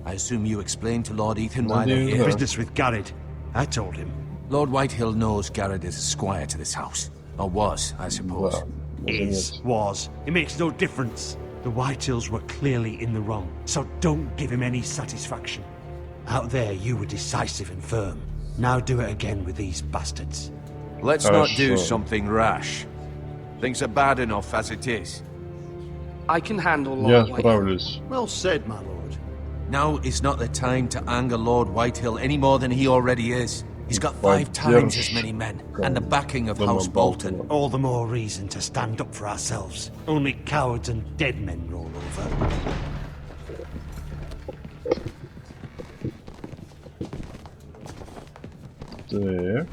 I assume you explained to Lord Ethan why they're here. Business with Garrett. I told him. Lord Whitehill knows Garrett is a squire to this house. Or was, I suppose. Is, was. It makes no difference. The Whitehills were clearly in the wrong, so don't give him any satisfaction. Out there, you were decisive and firm. Now do it again with these bastards. Let's not do something rash. Things are bad enough as it is. I can handle Я Lord Whitehill. справлюсь. Well said, my lord. Now is not the time to anger Lord Whitehill any more than he already is. He's got 5 times as many men, and the backing of House Bolton. All the more reason to stand up for ourselves. Only cowards and dead men roll over. Так.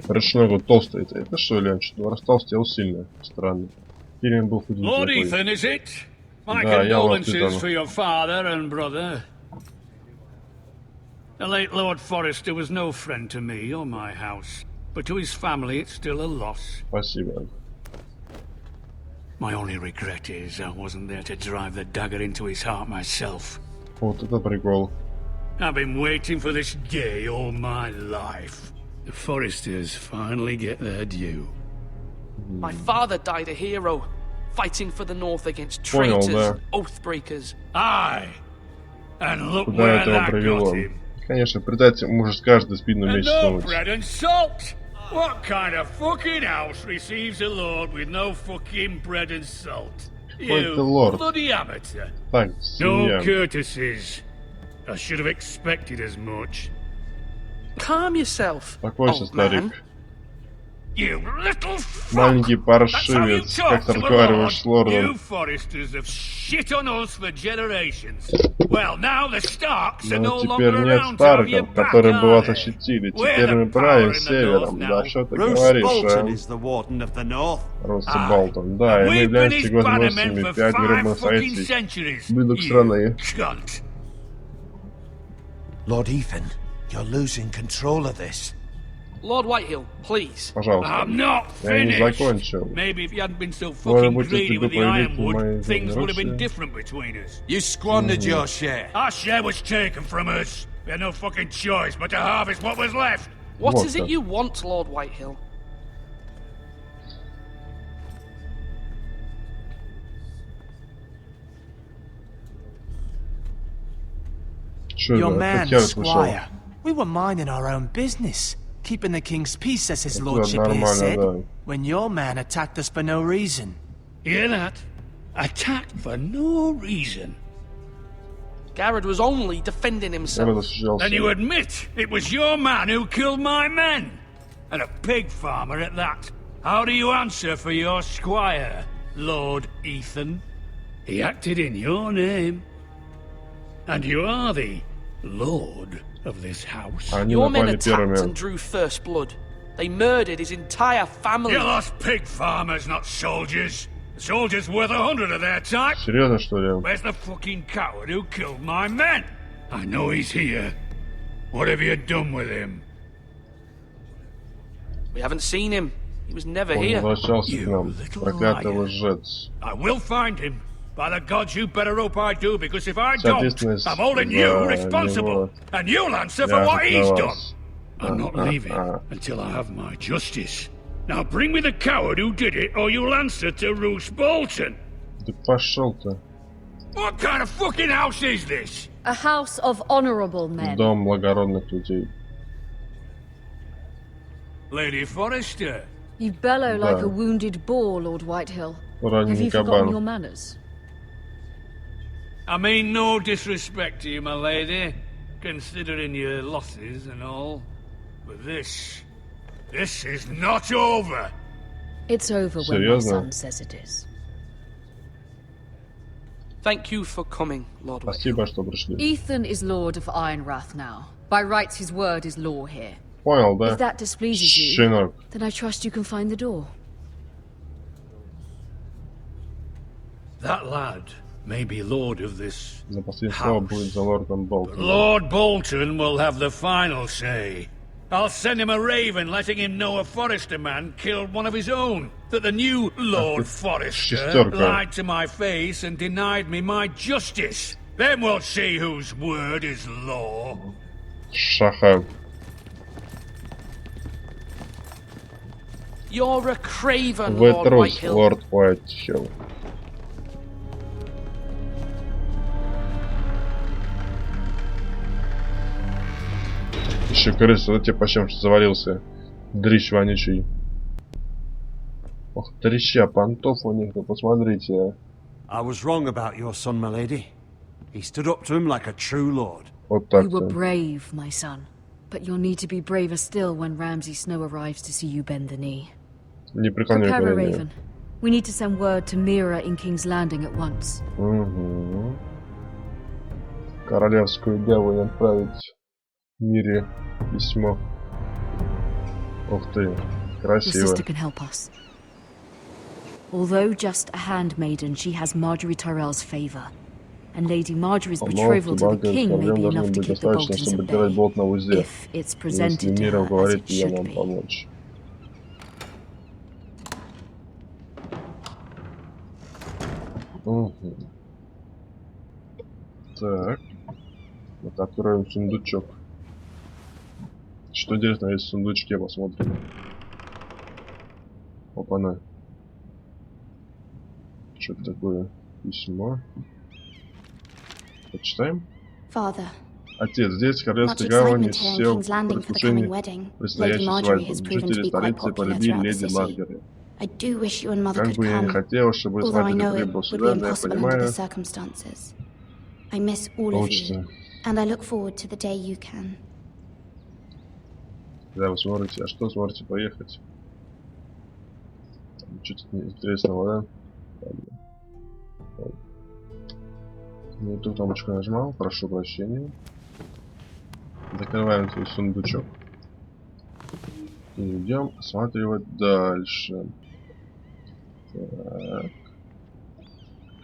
Ручной вот толстый. Это что ли? Он что-то растолстел сильно. Странно. Тирион был худенький. Lord такой. Ethan, is it? My Да, я вот condolences Ethan. for your father and brother. The late Lord Forrester was no friend to me or my house, but to his family it's still a loss. Спасибо. My only regret is I wasn't there to drive the dagger into his heart myself. Вот это прикол. I've been waiting for this day all my life. The Forresters finally get their due. My father died a hero, fighting for the North against Понял, traitors, да. and oath-breakers. Aye. And look Куда where это that got привело? him. Конечно, предать может каждый спину And меч no сунуть. bread and salt! What kind of fucking house receives a lord with no fucking bread and salt? Какой ты лорд? Bloody amateur. Так, No семья. courtesies. I should have expected as much. Calm yourself, Спокойся, old man. старик. You little Маленький That's how you паршивец. Как talk ты to a разговариваешь с lord. лордом? You Foresters have shit on us for generations. Well, now the Starks are no Но теперь longer нет around to have your Старков, back, которые бы are вас they? защитили. We're Теперь the мы power правим in the севером. north Да now. что ты Bruce говоришь, Bolton а? is the Warden of the North. Росса Болтон. Да, и мы We've been являемся his bannermen гвоздоносцами for 5 5 гробных fucking столетий. centuries. Выдух You страны. cunt. Lord Ethan, you're losing control of this. Lord Whitehill, please. Пожалуйста. I'm not Я не finished. закончил. Maybe if you hadn't been so Может fucking быть, если greedy бы with the проявите мои ironwood, things would have been России. different between us. You squandered your share. Our share was taken from us. We had no fucking choice but to harvest what was left. What Вот is it как. you want, Lord Whitehill? Что Your это? man, Как я слышал? Squire. We were minding our own business, keeping the king's peace, as his Это lordship here нормально, said, да. when your man attacked us for no reason. Hear that? Attacked for no reason. Garrett was only defending Я himself. защищался. Then you admit it was your man who killed my men. And a pig farmer at that. How do you answer for your squire, Lord Ethan? He acted in your name. And you are the lord of this house. Они Your men напали attacked первыми. and drew first blood. They murdered his entire family. You lost pig farmers, not soldiers. The soldiers worth 100 of their type. Серьезно, что ли? Where's the fucking coward who killed my men? I know he's here. What have you done with him? We haven't seen him. He was never Он here. возвращался к нам. Проклятый лжец. I will find him. By the gods, you better hope I do, because if I don't, Ответственность I'm holding за you responsible, него and you'll answer for ляжет what на he's done. вас. I'm not leaving until I have my justice. Now bring me the coward who did it, or you'll answer to Roose Bolton. Да пошел ты. What kind of fucking house is this? A house of honorable men. Дом благородных людей. Lady Forrester. You bellow Да. like a wounded boar, Lord Whitehill. Have Раненый you forgotten your кабан. manners? I mean no disrespect to you, my lady, considering your losses and all. But this is not over. It's over when my Серьезно? son says it is. Thank you for coming, Lord Whitehill. Спасибо, что пришли. Ethan is Lord of Ironrath now. By rights, his word is law here. Понял, да? If that displeases you, Щенок. then I trust you can find the door. That lad may be lord of this За последнее слово будет за лордом Болтоном. Lord Bolton will have the final say. I'll send him a raven letting him know a Forrester man killed one of his own. That the new Lord Forrester шестерка. lied to my face and denied me my justice. Then we'll see whose word is law. Шаха. You're a craven, Вы Lord трус, Whitehill. лорд Уайтхилл. Еще крыса, вот тебе по чем что завалился. Дрищ вонючий. Ох, дрища, понтов у них, вы посмотрите. I was wrong about your son, my lady. He stood up to him like a true lord. Вот You were так-то. brave, my son. But you'll need to be braver still when Ramsay Snow arrives to see you bend the knee. Не преклоняй Prepare a колени. raven. We need to send word to Mira in King's Landing at once. Угу. Королевскую деву отправить в мире письмо. Ух ты, Your красиво. sister can help us. Although just a handmaiden, she has Marjorie Tyrell's favor. And Lady Marjorie's betrothal to the king may be enough to keep the достаточно, Boltons чтобы at держать bay, болт на узде. if it's Если presented to Мира her as уговорит it ее should нам be. помочь. Угу. Так. Вот откроем сундучок. Что интересно есть в сундучке, посмотрим. Опа-на. Что это такое? Письмо. Почитаем? Father, Отец, здесь в much Королевской гавани excitement here in все King's в Landing for the coming предвкушении wedding. Lady предстоящей Marjorie свадьбы. has proven to Жители be quite столицы popular полюбили throughout the леди city. Маргарет. I do wish you and Mother Как could бы я не come, хотел, чтобы although I смотрели know it прибыл would be сюда, но я impossible under the понимаю, circumstances. I miss all of получится. you, and I look forward to the day you can. Когда вы сможете, а что сможете поехать? Что-то интересного, да? Ну, эту кнопочку нажимал, прошу прощения. Закрываем свой сундучок. И идем осматривать дальше. Так.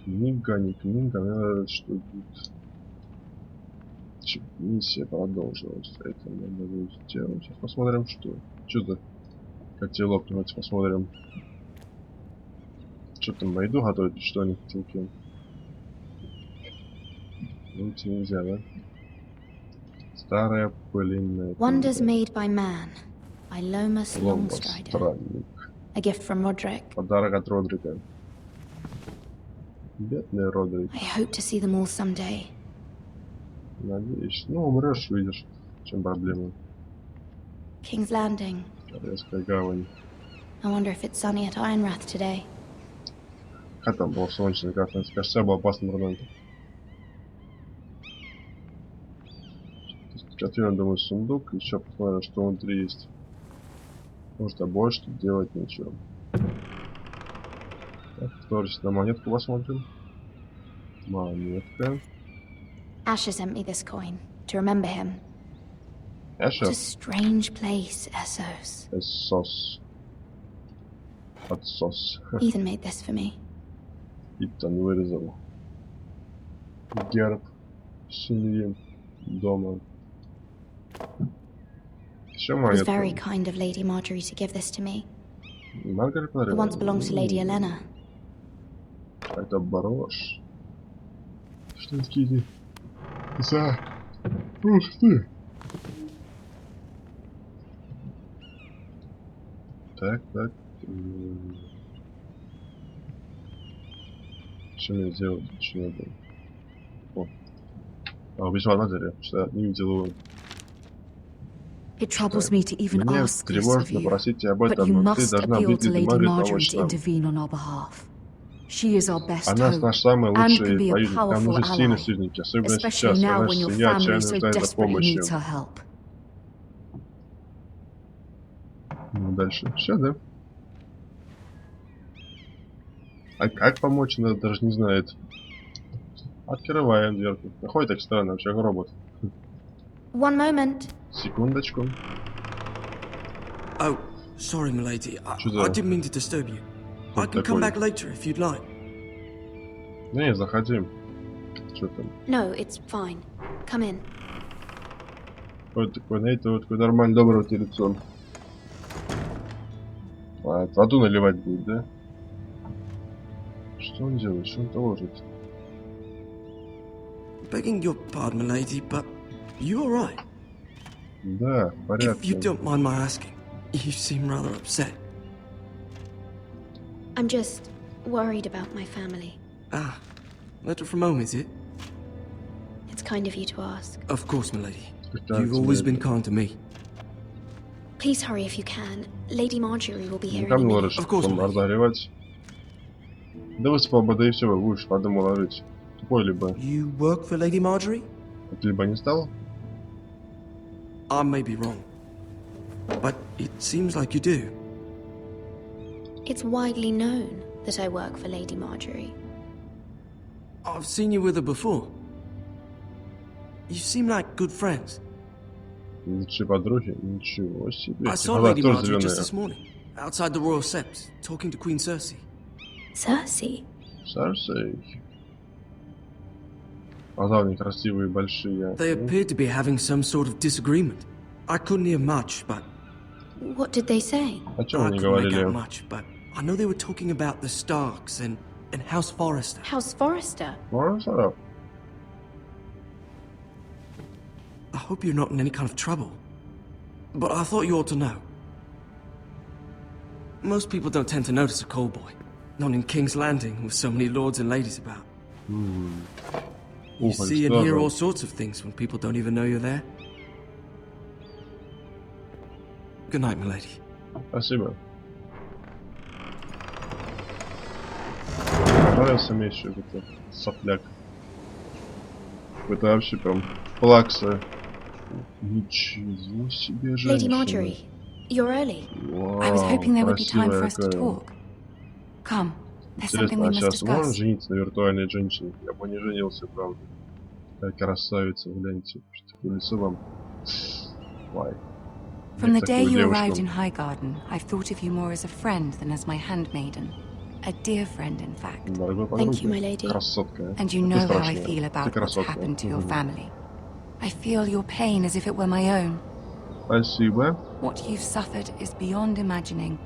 Книга, не книга, мне нравится, что будет. Миссия продолжилась. Это надо будет сделать. Сейчас посмотрим, что. Что за котелок? Давайте посмотрим. Что там на еду готовить, что они в котелке? Выйти нельзя, да? Старая пыльная Wonders книга. made by man, by Lomas Longstrider. Странник. A gift from Roderick. Подарок от Родрика. Бедный Родрик. I hope to see them all someday. Надеюсь. Ну, умрешь, видишь. В чем проблема? King's Landing. Королевская гавань. I wonder if it's sunny at Ironrath today. Как там было солнечно, как там, кажется, было опасным моментом. Откроем, думаю, сундук, еще посмотрим, что внутри есть. Может, а больше тут делать нечего. Так, вторгся на монетку посмотрим. Монетка. Asher sent me this coin to remember him. Asher? What a strange place, Essos. Эссос. Отсос. Ethan made this for me. Итан вырезал. Герб семьи дома. Еще It was монетка. very kind of Lady Marjorie to give this to me. Маргарет It подарила. once belonged to Lady Elena. Это брошь. Что это такие? За. Ух ты. Так, так. Что мне сделать? Что надо? О. А, письмо от матери, что я не видел его. It troubles me to even Мне ask this of тревожно you, просить об but этом, you но ты must должна appeal быть to Леди Lady Маргаret Marjorie помочь to нам. intervene on our behalf. She is our best Она hope наш самый and can лучший be a союзник. Нам powerful нужны сильные ally, союзники, особенно especially сейчас. now Наша when your семья family отчаянно so нуждается в desperately помощи. needs her help. Ну, дальше. Все, да? А как помочь, она даже не знает. Открываем дверку. Какой так странно, вообще как робот. One moment. Секундочку. Oh, sorry, milady. I Что didn't mean to disturb you. I can come back later if you'd like. Не, заходим. Что там? No, it's fine. Come in. Вот такой, на это вот такой нормально доброго лицом. А, воду наливать будет, да? Что он делает? Что он положит? Begging your pardon, milady, but you all right? Да, в порядке. If you don't mind my asking, you seem rather upset. I'm just worried about my family. Ah, letter from home, is it? It's kind of you to ask. Of course, milady. You've always been kind to me. Please hurry if you can. Lady Marjorie will be here in a Там minute. можешь разогревать. Да выспал бы, да и все, будешь потом уложить. Тупой либо. You work for Lady Marjorie? Либо не стал? I may be wrong, but it seems like you do. It's widely known that I work for Lady Marjorie. I've seen you with her before. You seem like good friends. Лучшие подруги? Ничего себе. I saw Lady Marjorie just this morning, outside the Royal Sept, talking to Queen Cersei. Cersei? Cersei. Глаза у них красивые, большие. They appeared to be having some sort of disagreement. I couldn't hear much, but... What did they say? О чем I они couldn't make говорили? out much, but I know they were talking about the Starks and House Forrester. House Forrester? Forrester? I hope you're not in any kind of trouble, but I thought you ought to know. Most people don't tend to notice a call boy, not in King's Landing with so many lords and ladies about. You see and hear all sorts of things when people don't even know you're there. Good night, milady. Спасибо. понравился мне еще этот сопляк. Это вообще прям плакса. Ничего себе женщина. Lady Marjorie, you're early. I was hoping there would be time for us to talk. Come, there's something Интересно, we а must сейчас можно discuss. жениться на виртуальной женщине? Я бы не женился, правда. Такая красавица, гляньте. Что лицо вам. Why? From the day you arrived in Highgarden, I've thought of you more as a friend than as my handmaiden. A dear friend, in fact. Thank you, my lady. Красотка. And you know how I feel about what's happened to your family. I feel your pain as if it were my own. Спасибо. What you've suffered is beyond imagining.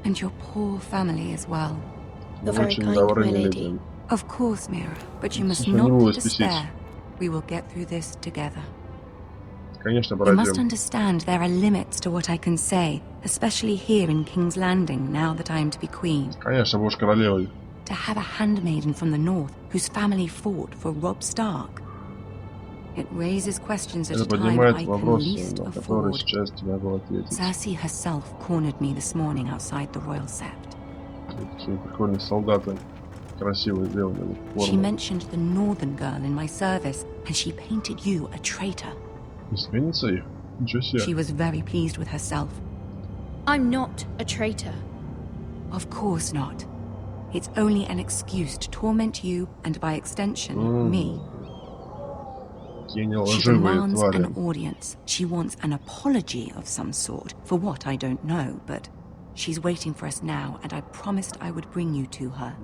And your poor family as well. You're very kind, my lady. Of course, Mira, but you must not despair. We will get through this together. Конечно, You must understand there are limits to what I can say, especially here in King's Landing, now that I am to be queen. Конечно, будешь королевой. To have a handmaiden from the north whose family fought for Robb Stark. It raises questions at a time I can least afford. Cersei herself cornered me this morning outside the Royal Sept. Такие прикольные солдаты. Красиво сделаны. She mentioned the northern girl in my service, and she painted you a traitor. Изменится их? Ничего себе. She was very pleased with herself. I'm not a traitor. Of course not. It's only an excuse to torment you, and by extension, me. She demands an audience. She wants an apology of some sort, for what I don't know, but she's waiting for us now, and I promised I would bring you to her.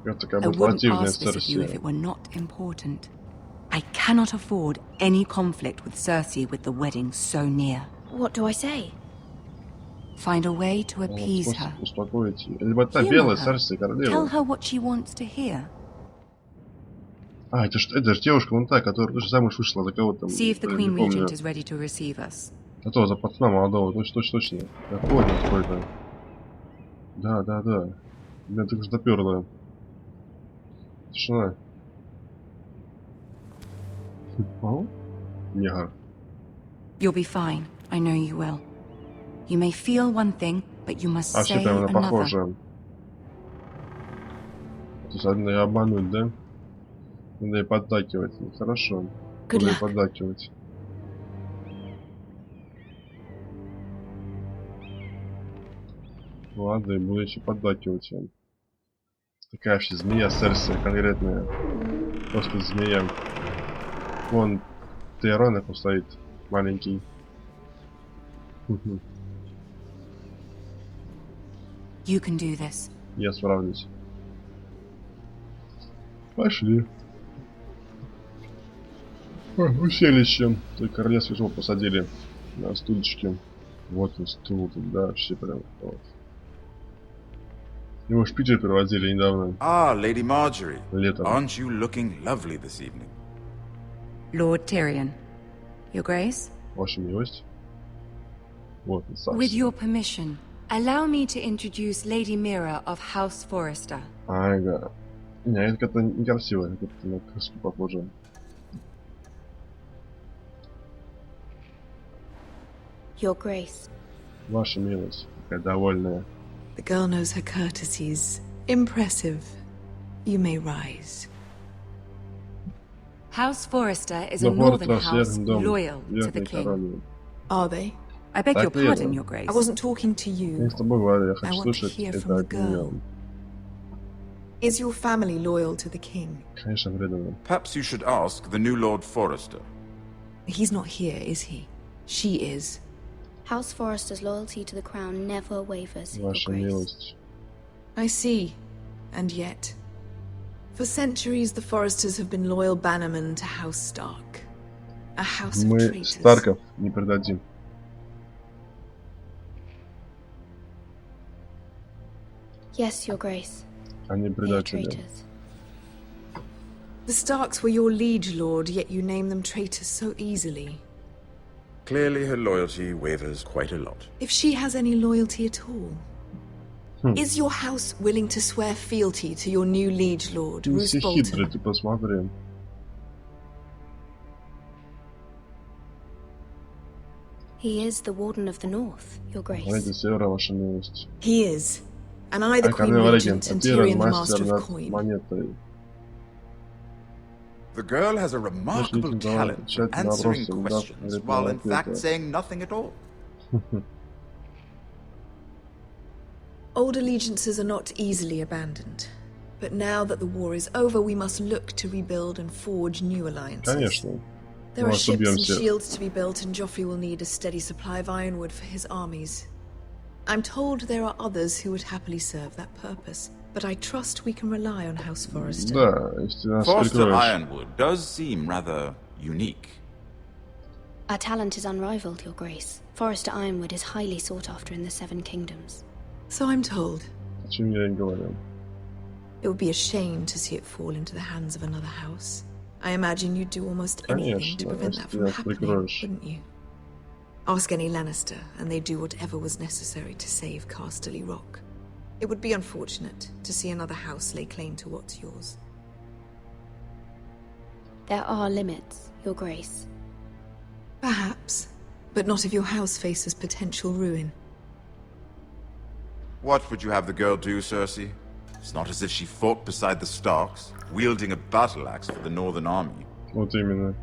I wouldn't ask this of you if it were not important. I cannot afford any conflict with Cersei with the wedding so near. What do I say? Find a way to appease her. Humor her. Tell her what she wants to hear. А, это же девушка вон та, которая тоже замуж вышла за кого-то. See if the Queen Regent is ready to receive us. А то за пацана молодого, точно. Я понял, сколько. Да. Меня только что доперло. Тишина. Нега. You'll be fine. I know you will. You may feel one thing, but you must say вообще-то она another. похожа. То есть надо ее обмануть, да? Надо ей поддакивать. Ну, хорошо. Буду ей поддакивать. Ладно, и буду еще поддакивать им. Такая вообще змея Серсия конкретная. Просто змея. Вон Тирион стоит маленький. You can do this. Я справлюсь. Пошли. Уселище. Только короля свежего посадили на стульчики. Вот он стул тут, да, вообще прям. Вот. Его в Питер перевозили недавно. Ah, Lady Marjorie. Летом. Aren't you looking lovely this evening? Lord Tirion. Your Grace? Ваша милость. Вот, With your permission, allow me to introduce Lady Mira of House Forrester. Ага. Не, это как-то некрасиво, это на крыску похоже. Your Grace. Ваша милость, такая довольная. The girl knows her courtesies. Impressive. You may rise. House Forrester is a northern house loyal to the king. Are they? I beg your pardon, Your Grace. I wasn't talking to you. Я с тобой говорю, я I хочу want to слышать hear это from the от нее. girl. Is your family loyal to the king? Конечно, преданно. Perhaps you should ask the new Lord Forrester. He's not here, is he? She is. House Forrester's loyalty to the crown never wavers, Your Ваша Grace. милость. I see. And yet, for centuries the Forresters have been loyal bannermen to House Stark. A house of Мы traitors. Старков не предадим. Yes, Your Grace. Они They are предатели. traitors. The Starks were your liege lord, yet you name them traitors so easily. Clearly her loyalty wavers quite a lot. If she has any loyalty at all. Is your house willing to swear fealty to your new liege lord, Ты Roose все Bolton? хитрый, ты посмотри. He is the Warden of the North, Your Grace. Знаете, севера, ваша милость. He is. and I the Queen Regent and Tirion the Master of Coin. The girl has a remarkable talent for answering questions while in fact saying nothing at all. Old allegiances are not easily abandoned. But now that the war is over, we must look to rebuild and forge new alliances. Конечно. There are ships and shields to be built, and Joffrey will need a steady supply of ironwood for his armies. I'm told there are others who would happily serve that purpose, but I trust we can rely on House Forrester. Forrester ironwood does seem rather unique. Our talent is unrivaled, Your Grace. Forrester ironwood is highly sought after in the Seven Kingdoms. So I'm told. О чем я и говорил. It would be a shame to see it fall into the hands of another house. I imagine you'd do almost anything to prevent that from happening, wouldn't you? Ask any Lannister, and they'd do whatever was necessary to save Casterly Rock. It would be unfortunate to see another house lay claim to what's yours. There are limits, Your Grace. Perhaps, but not if your house faces potential ruin. What would you have the girl do, Cersei? It's not as if she fought beside the Starks, wielding a battle axe for the Northern Army. Вот именно.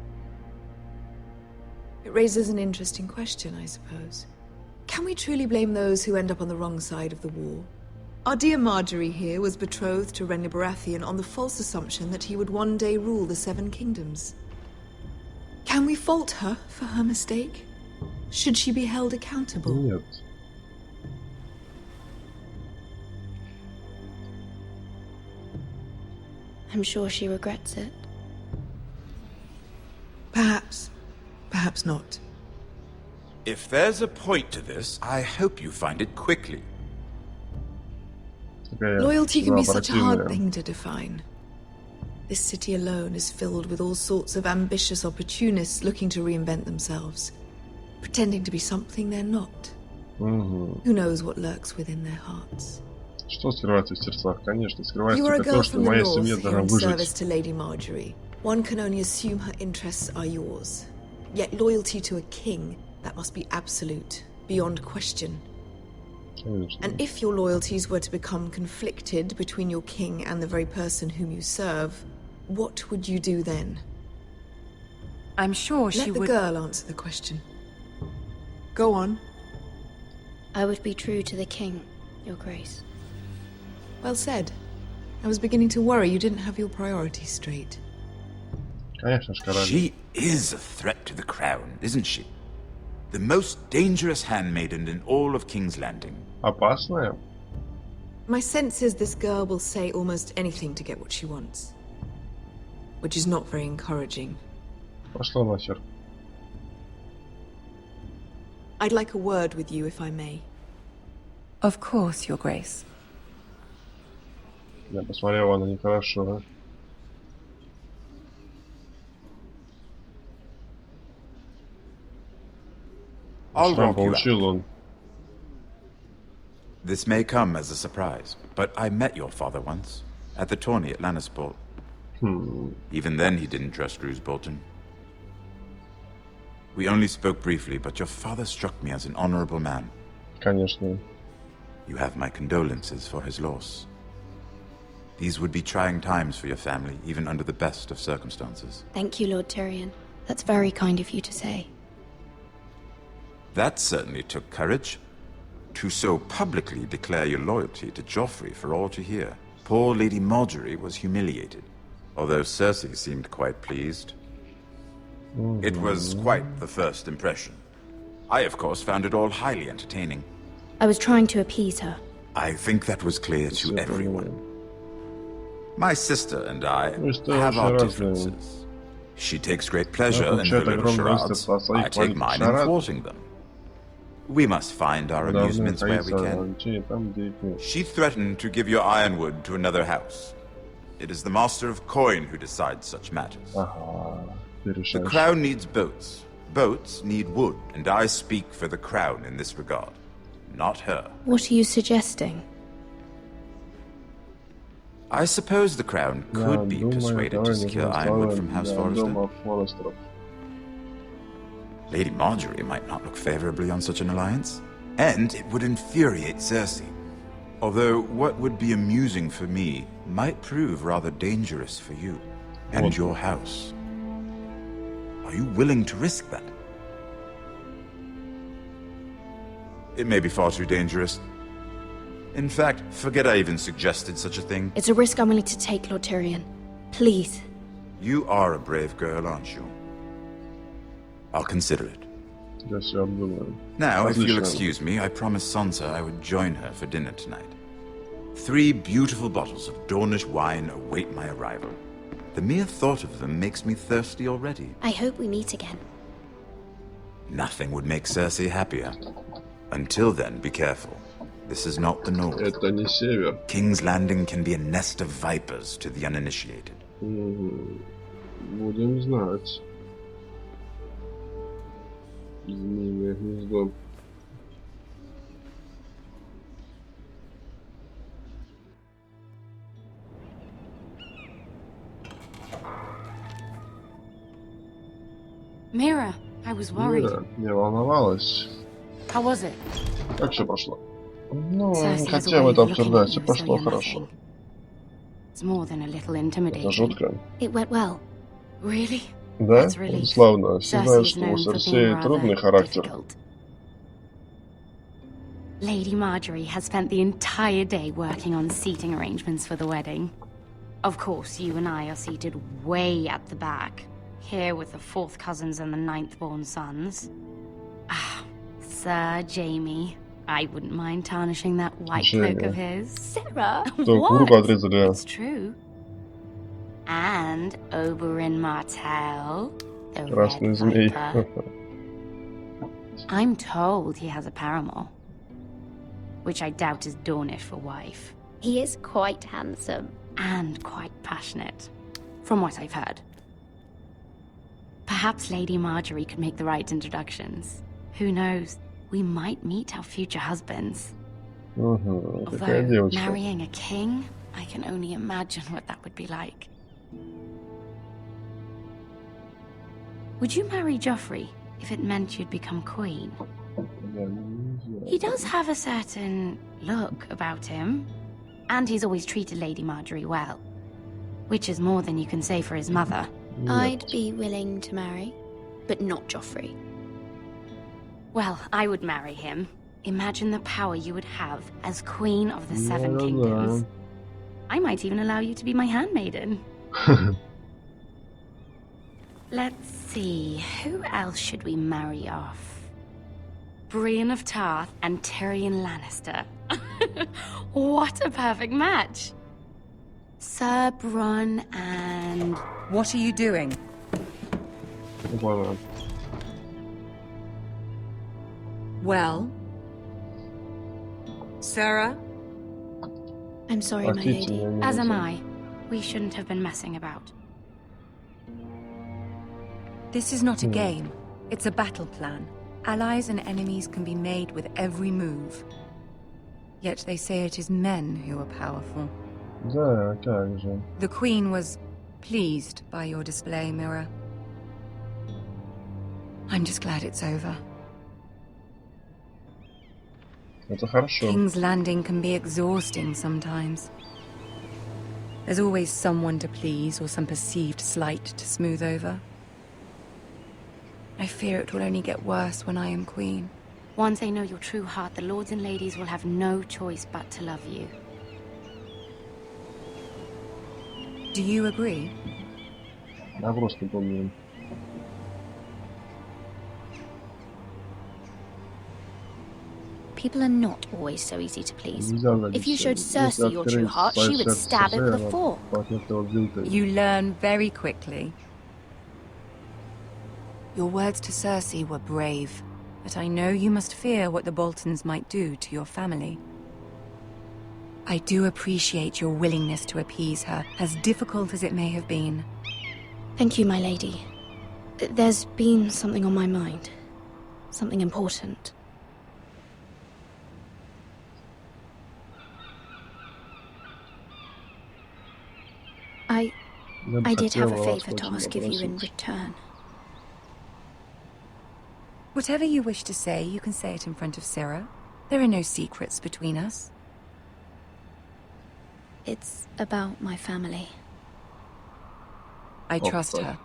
It raises an interesting question, I suppose. Can we truly blame those who end up on the wrong side of the war? Our dear Marjorie here was betrothed to Renly Baratheon on the false assumption that he would one day rule the Seven Kingdoms. Can we fault her for her mistake? Should she be held accountable? Нет. I'm sure she regrets it. Perhaps. Perhaps not. If there's a point to this, I hope you find it quickly. Loyalty can be such a hard thing to define. This city alone is filled with all sorts of ambitious opportunists looking to reinvent themselves, pretending to be something they're not. Who knows what lurks within their hearts? Что скрывается в сердцах? Конечно, скрывается You are a только то, girl что from the моя north семья here должна in service выжить. to Lady Marjorie. One can only assume her interests are yours. Yet loyalty to a king, that must be absolute, beyond question. Конечно. And if your loyalties were to become conflicted between your king and the very person whom you serve, what would you do then? I'm sure she would... Let the girl answer the question. Go on. I would be true to the king, Your Grace. Well said. I was beginning to worry you didn't have your priorities straight. Конечно, Шкарали. She is a threat to the crown, isn't she? The most dangerous handmaiden in all of King's Landing. Опасная? My sense is this girl will say almost anything to get what she wants. Which is not very encouraging. Пошла нахер. I'd like a word with you, if I may. Of course, Your Grace. Я посмотрел, она нехорошо, да? I'll Шрам walk you получил out. он. This may come as a surprise, but I met your father once, at the tourney at Lannisport. Even then he didn't trust Roose Bolton. We only spoke briefly, but your father struck me as an honorable man. Конечно. You have my condolences for his loss. These would be trying times for your family, even under the best of circumstances. Thank you, Lord Tyrion. That's very kind of you to say. That certainly took courage. To so publicly declare your loyalty to Joffrey for all to hear. Poor Lady Marjorie was humiliated, although Cersei seemed quite pleased. It was quite the first impression. I, of course, found it all highly entertaining. I was trying to appease her. I think that was clear to everyone. My sister and I have our differences. She takes great pleasure in her little charades. I take mine in thwarting them. We must find our amusements where we can. She threatened to give your ironwood to another house. It is the Master of Coin who decides such matters. The crown needs boats. Boats need wood, and I speak for the crown in this regard, not her. What are you suggesting? I suppose the crown could be persuaded to secure ironwood from House Forrester. Lady Marjorie might not look favorably on such an alliance, and it would infuriate Cersei. Although what would be amusing for me might prove rather dangerous for you and your house. Are you willing to risk that? It may be far too dangerous. In fact, forget I even suggested such a thing. It's a risk I'm willing to take, Lord Tirion. Please. You are a brave girl, aren't you? I'll consider it. Now, if you'll excuse me, I promised Sansa I would join her for dinner tonight. 3 beautiful bottles of Dornish wine await my arrival. The mere thought of them makes me thirsty already. I hope we meet again. Nothing would make Cersei happier. Until then, be careful. This is not the North. Это не север. King's Landing can be a nest of vipers to the uninitiated. Будем знать. Змеиное гнездо. Mira, I was worried. Мира, я волновалась. How was it? Как все прошло? Ну, не хотел это обсуждать, все прошло хорошо. It's more than a little intimidating. Это жутко. It went well. Really? Да? Славно. Все знают, что у Серсеи трудный характер. Lady Marjorie has spent the entire day working on seating arrangements for the wedding. Of course, you and I are seated way at the back, here with the 4th cousins and the 9th-born sons. Ah, Sir Jaime. I wouldn't mind tarnishing that white cloak of his. Sarah, what? It's true. And Oberyn Martell, the Red Viper. I'm told he has a paramour, which I doubt is Dornish for wife. He is quite handsome. And quite passionate, from what I've heard. Perhaps Lady Marjorie could make the right introductions. Who knows? We might meet our future husbands. Although, marrying a king, I can only imagine what that would be like. Would you marry Joffrey if it meant you'd become queen? He does have a certain look about him, and he's always treated Lady Marjorie well, which is more than you can say for his mother. I'd be willing to marry, but not Joffrey. Well, I would marry him. Imagine the power you would have as Queen of the 7 Kingdoms. I might even allow you to be my handmaiden. Let's see, who else should we marry off? Brienne of Tarth and Tyrion Lannister. What a perfect match! Sir Bronn and... What are you doing? Well? Sarah? I'm sorry, my lady. As am I. We shouldn't have been messing about. This is not a game. It's a battle plan. Allies and enemies can be made with every move. Yet they say it is men who are powerful. Да, как же. The Queen was pleased by your display, Mira. I'm just glad it's over. Это хорошо. King's Landing can be exhausting sometimes. There's always someone to please or some perceived slight to smooth over. I fear it will only get worse when I am queen. Once they know your true heart, the lords and ladies will have no choice but to love you. Do you agree? Я просто помню. People are not always so easy to please. If you showed Cersei your true heart, she would stab it with a fork. You learn very quickly. Your words to Cersei were brave, but I know you must fear what the Boltons might do to your family. I do appreciate your willingness to appease her, as difficult as it may have been. Thank you, my lady. There's been something on my mind. Something important. I did have a favor to ask of you in return. Whatever you wish to say, you can say it in front of Sarah. There are no secrets between us. It's about my family. I trust her.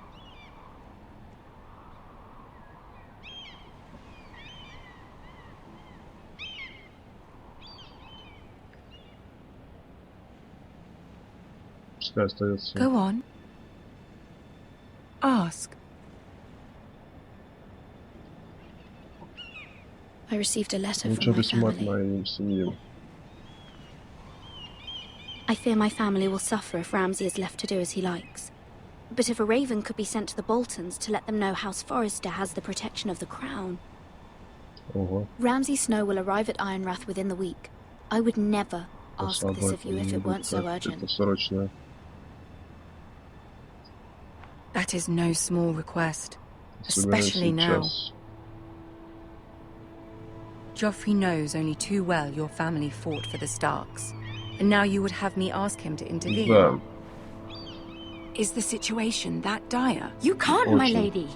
Go on. Ask. I received a letter from my family. I fear my family will suffer if Ramsay is left to do as he likes. But if a raven could be sent to the Boltons to let them know House Forrester has the protection of the crown. Ramsay Snow will arrive at Ironrath within the week. I would never ask this of you if it weren't so urgent. That is no small request, especially now. Joffrey knows only too well your family fought for the Starks, and now you would have me ask him to intervene. Is the situation that dire? You can't, my lady.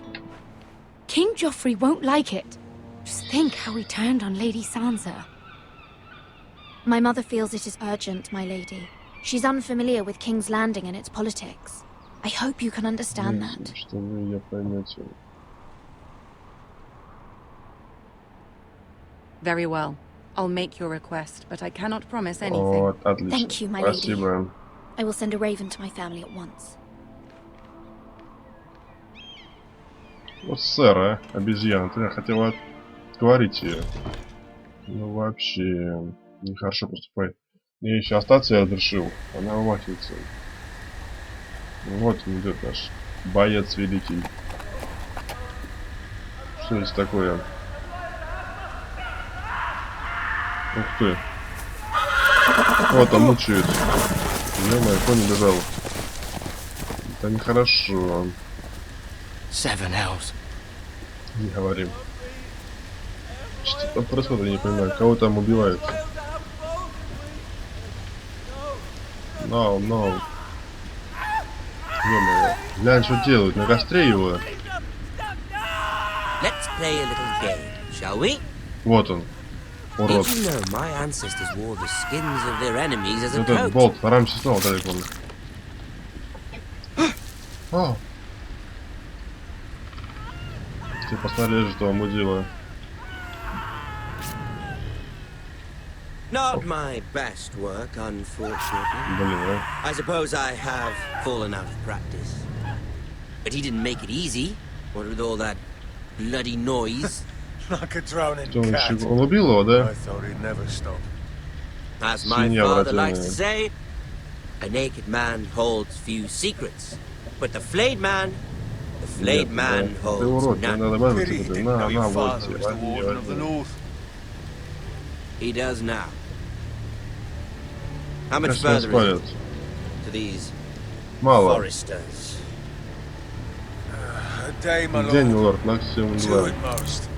King Joffrey won't like it. Just think how he turned on Lady Sansa. My mother feels it is urgent, my lady. She's unfamiliar with King's Landing and its politics. I hope you can understand that. Very well. I'll make your request, but I cannot promise anything. Thank you, my lady. I will send a raven to my family at once. Вот сэр, обезьяна, ты хотела отговорить ее. Ну вообще, нехорошо поступает. Мне еще остаться я решил. Она умахивается. Вот он идет наш боец великий. Что здесь такое? Ух ты. Вот он мучает. Ё-моё, кто не бежал? Это нехорошо. Не говорим. Что там происходит, я не понимаю. Кого там убивают? No. Ё-моё. Глянь, что делают. На костре его. Вот он. Урод. Этот болт. Рамси снова далеко. О! Ты посмотри, что мудила. Not my best work, unfortunately. I suppose I have fallen out of practice. But he didn't make it easy. What with all that bloody noise? Like a drowning cat. Он убил его, да? I thought he'd never stop. As my father likes to say, a naked man holds few secrets, but the flayed man holds none. Pity how your father was the warden of the north. He does now. How much further is it to these foresters? A day, my lord. Two at most.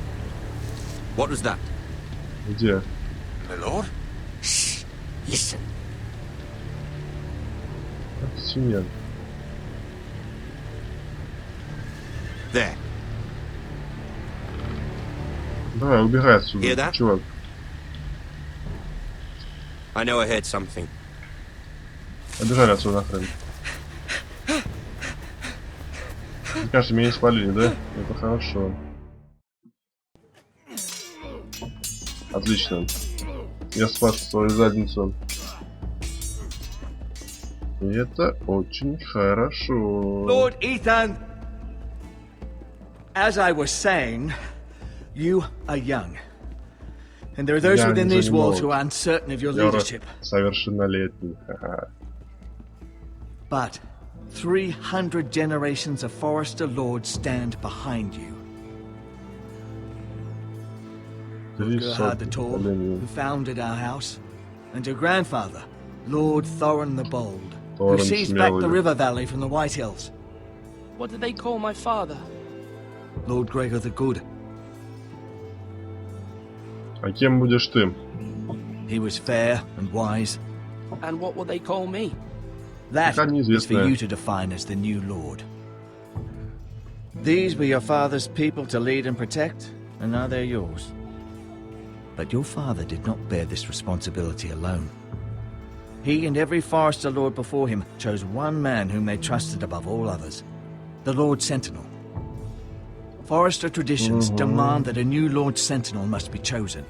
What was that? Где? My lord? Shh. Listen. There. Давай, убегай отсюда, чувак. I know I heard something. Убежали отсюда нахрен. Мне кажется, меня не спалили, да? Это хорошо. Отлично. Я спас свою задницу. И это очень хорошо. Lord Ethan, as I was saying, you are young. And there are those within these walls who are uncertain of your leadership. Совершеннолетний. But 300 generations of Forester lords stand behind you. Gerhard the Tall, who founded our house, and your grandfather, Lord Thorin the Bold, who seized back the river valley from the White Hills. What did they call my father? Lord Gregor the Good. А кем будешь ты? He was fair and wise. And what will they call me? That is for you to define as the new lord. These were your father's people to lead and protect, and now they're yours. But your father did not bear this responsibility alone. He and every Forester Lord before him chose one man whom they trusted above all others. The Lord Sentinel. Forester traditions demand that a new Lord Sentinel must be chosen.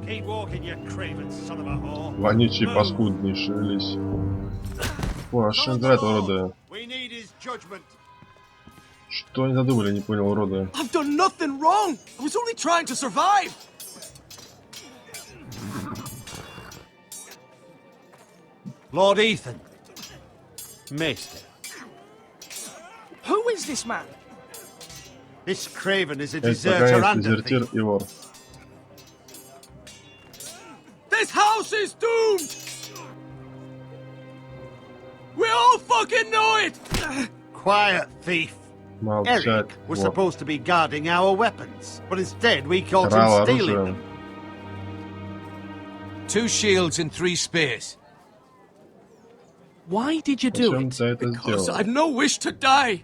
Keep walking, you craven son of a whore. Вонючий, паскудный, шевелись. О, играет уроды. Что они задумали, не понял, уроды. I've done nothing wrong. I was only trying to survive. Lord Ethan. Maester. Who is this man? This craven is a Это deserter and a дезертир и вор. This house is doomed. We all fucking know it. Quiet, thief. Eric was supposed to be guarding our weapons, but instead we caught him stealing them. 2 shields and 3 spears. Why did you do it? Because I've no wish to die.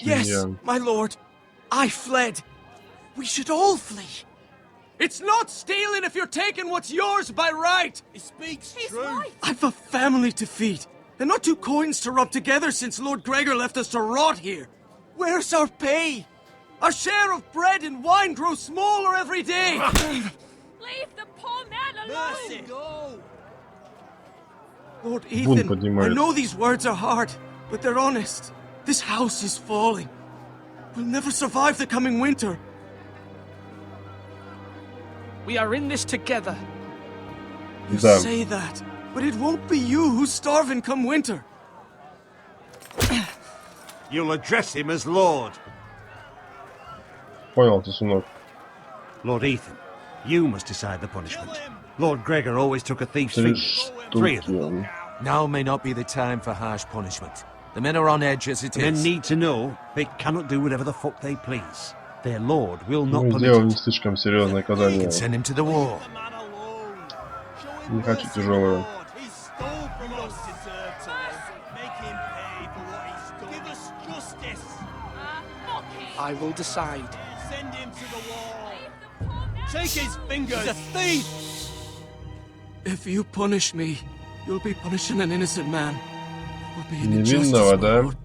Yes, my lord. I fled. We should all flee. It's not stealing if you're taking what's yours by right. He speaks true. I've a family to feed, and not 2 coins to rub together since Lord Gregor left us to rot here. Where's our pay? Our share of bread and wine grows smaller every day. Leave the poor man alone. Mercy. No. Lord Ethan, I know these words are hard, but they're honest. This house is falling. We'll never survive the coming winter. We are in this together. You say that, but it won't be you who's starving come winter. You'll address him as Lord. Понял ты, сынок. Lord Ethan, you must decide the punishment. Lord Gregor always took a thief's feet. 3 of them. Now may not be the time for harsh punishment. The men are on edge as it is. Men need to know they cannot do whatever the fuck they please. Their lord will not Ну, permit сделал не it. слишком серьезное наказание. Send him to the war. Не хочу тяжелое. I will decide. Send him to the wall. Take his fingers. He's a thief. If you punish me, you'll be punishing an innocent man. Will be an injustice, my lord.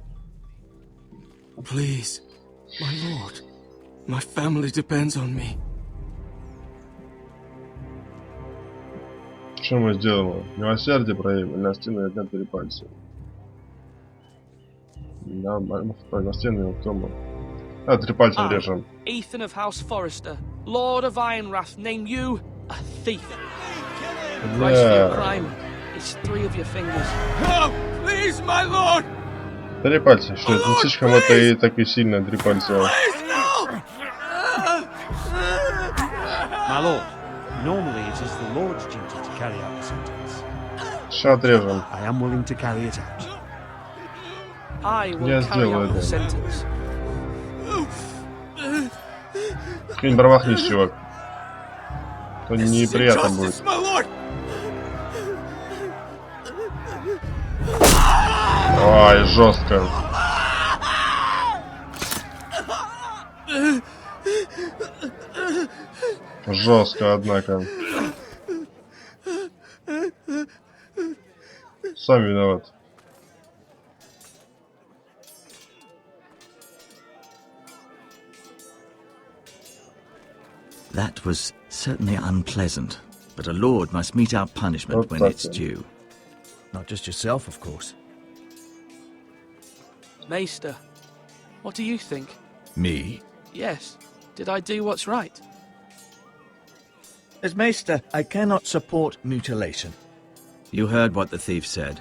Please, my lord. My family depends on me. Что мы сделаем? Милосердие проявим, на стену одна 3 пальца. Да, на стену его дома. 3 пальца режем. Ethan of House Forester, Lord of Ironwrath, name you a thief. The price for your crime is 3 of your fingers. No, please, my lord. 3 пальца, что это не слишком это и так и сильно 3 пальца. My lord, normally it is the Lord's duty to carry out the sentence. Сейчас отрежем. I am willing to carry it out. I will carry out the sentence. Хрень промахнись, чувак. То неприятно будет. Ой, жестко. Жестко, однако. Сам виноват. That was certainly unpleasant, but a lord must mete out punishment when it's due. Not just yourself, of course. Maester, what do you think? Me? Yes. Did I do what's right? As Maester, I cannot support mutilation. You heard what the thief said.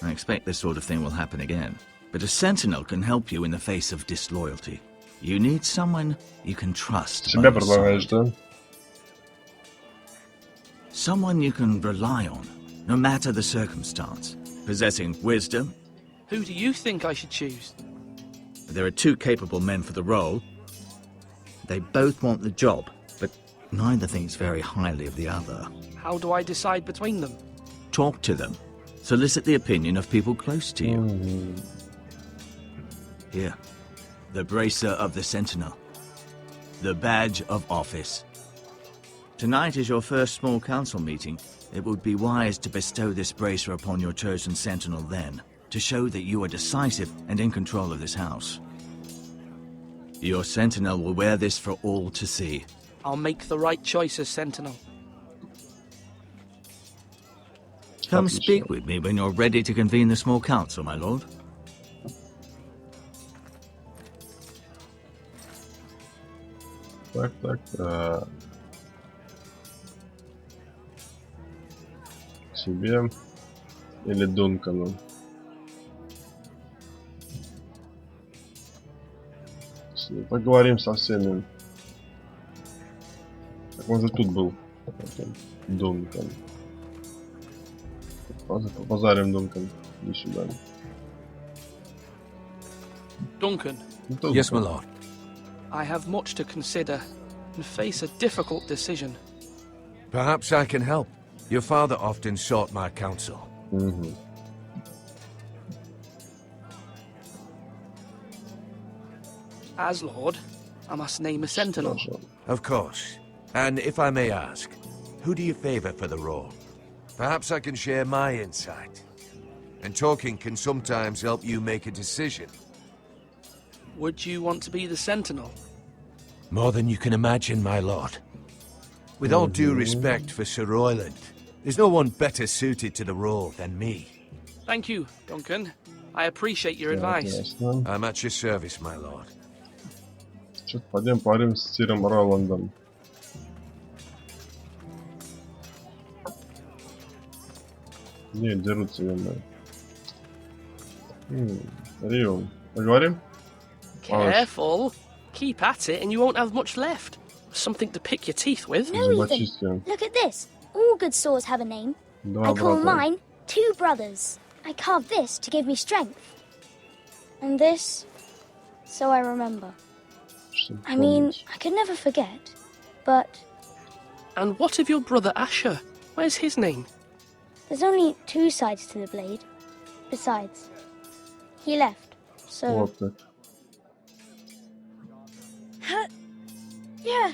I expect this sort of thing will happen again. But a sentinel can help you in the face of disloyalty. You need someone you can trust. Себя предлагаешь, да? Someone you can rely on, no matter the circumstance. Possessing wisdom. Who do you think I should choose? There are 2 capable men for the role. They both want the job, but neither thinks very highly of the other. How do I decide between them? Talk to them. Solicit the opinion of people close to you. Here. The bracer of the sentinel. The badge of office. Tonight is your first small council meeting. It would be wise to bestow this bracer upon your chosen sentinel then, to show that you are decisive and in control of this house. Your sentinel will wear this for all to see. I'll make the right choice as sentinel. Come speak with me when you're ready to convene the small council, my lord. Так. Себе или Дункану? Поговорим со всеми. Так он же тут был. Дункан. Позарим Дункан. Иди сюда. Duncan. Yes, my lord. I have much to consider and face a difficult decision. Perhaps I can help. Your father often sought my counsel. As Lord, I must name a sentinel. Of course. And if I may ask, who do you favor for the role? Perhaps I can share my insight. And talking can sometimes help you make a decision. Would you want to be the sentinel? More than you can imagine, my lord. With all due respect for Sir Royland, there's no one better suited to the role than me. Thank you, Duncan. I appreciate your advice. I'm at your service, my lord. Что-то пойдем поговорим с Сиром Роландом. Не, дерутся венно. Рио, поговорим? Careful. Keep at it and you won't have much left. Something to pick your teeth with. No, Ethan. Look at this. All good swords have a name. I call mine Two Brothers. I carved this to give me strength. And this, so I remember. I mean, I could never forget, but... And what of your brother Asher? Where's his name? There's only two sides to the blade. Besides, he left, so... Yeah.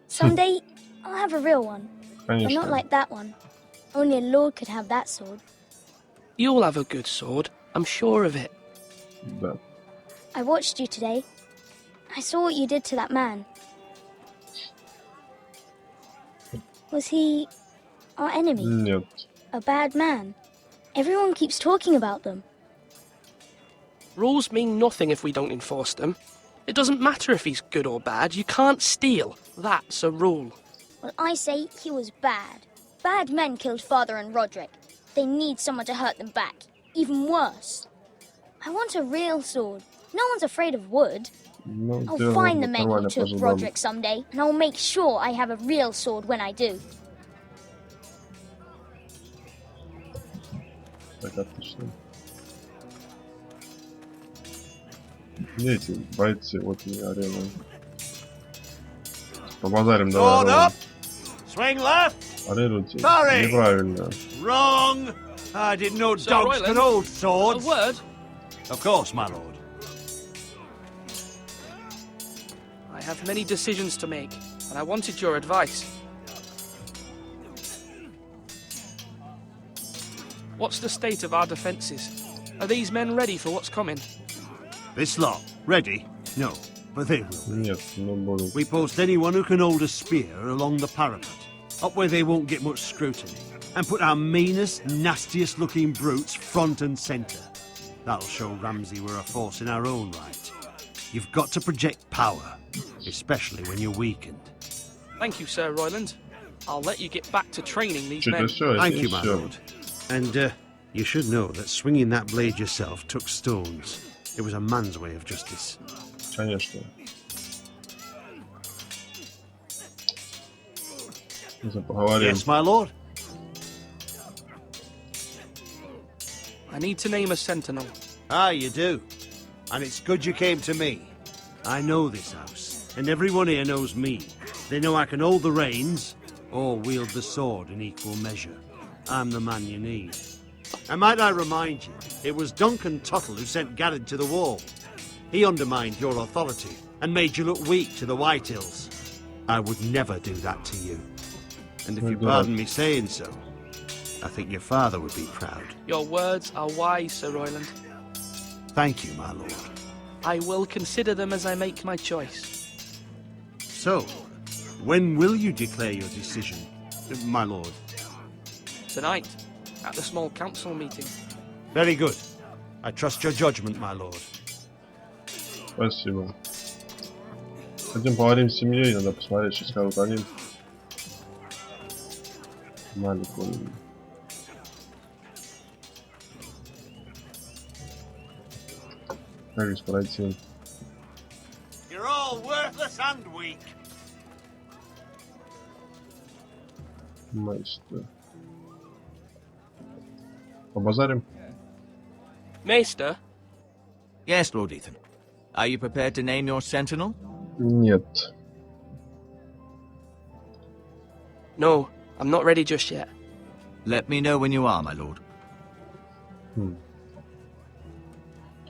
Someday, I'll have a real one. But not like that one. Only a lord could have that sword. You'll have a good sword. I'm sure of it. I watched you today. I saw what you did to that man. Was he our enemy? Нет. A bad man? Everyone keeps talking about them. Rules mean nothing if we don't enforce them. It doesn't matter if he's good or bad. You can't steal. That's a rule. Well, I say he was bad. Bad men killed Father and Roderick. They need someone to hurt them back. Even worse. I want a real sword. No one's afraid of wood. I'll find the men who took Roderick someday, and I'll make sure I have a real sword when I do. Так, отлично. Где эти бойцы? Вот они, арена. Побазарим, давай. Swing left. Арируйте. Неправильно. Wrong. I didn't know dogs could hold swords. A word? Of course, my lord. I have many decisions to make, and I wanted your advice. What's the state of our defences? Are these men ready for what's coming? This lot, ready? No, but they will be. Нет, не буду. We post anyone who can hold a spear along the parapet, up where they won't get much scrutiny, and put our meanest, nastiest looking brutes front and centre. That'll show Ramsay we're a force in our own right. You've got to project power, especially when you're weakened. Thank you, Sir Royland. I'll let you get back to training these men. Thank you, my lord. And you should know that swinging that blade yourself took stones. It was a man's way of justice. Конечно. Yes, my lord. I need to name a sentinel. Ah, you do. And it's good you came to me. I know this house, and everyone here knows me. They know I can hold the reins, or wield the sword in equal measure. I'm the man you need. And might I remind you, it was Duncan Tuttle who sent Garrett to the wall. He undermined your authority, and made you look weak to the Whitehills. I would never do that to you. And if you pardon me saying so, I think your father would be proud. Your words are wise, Sir Royland. Thank you, my lord. I will consider them as I make my choice. So, when will you declare your decision, my lord? Tonight, at the small council meeting. Very good. I trust your judgment, my lord. Спасибо. Пойдем поговорим с семьей, надо посмотреть, что скажут они. Маленькую. Как здесь пройти? You're all worthless and weak. Мастер. Побазарим? Maester? Yes, Lord Ethan. Are you prepared to name your sentinel? Нет. No, I'm not ready just yet. Let me know when you are, my lord.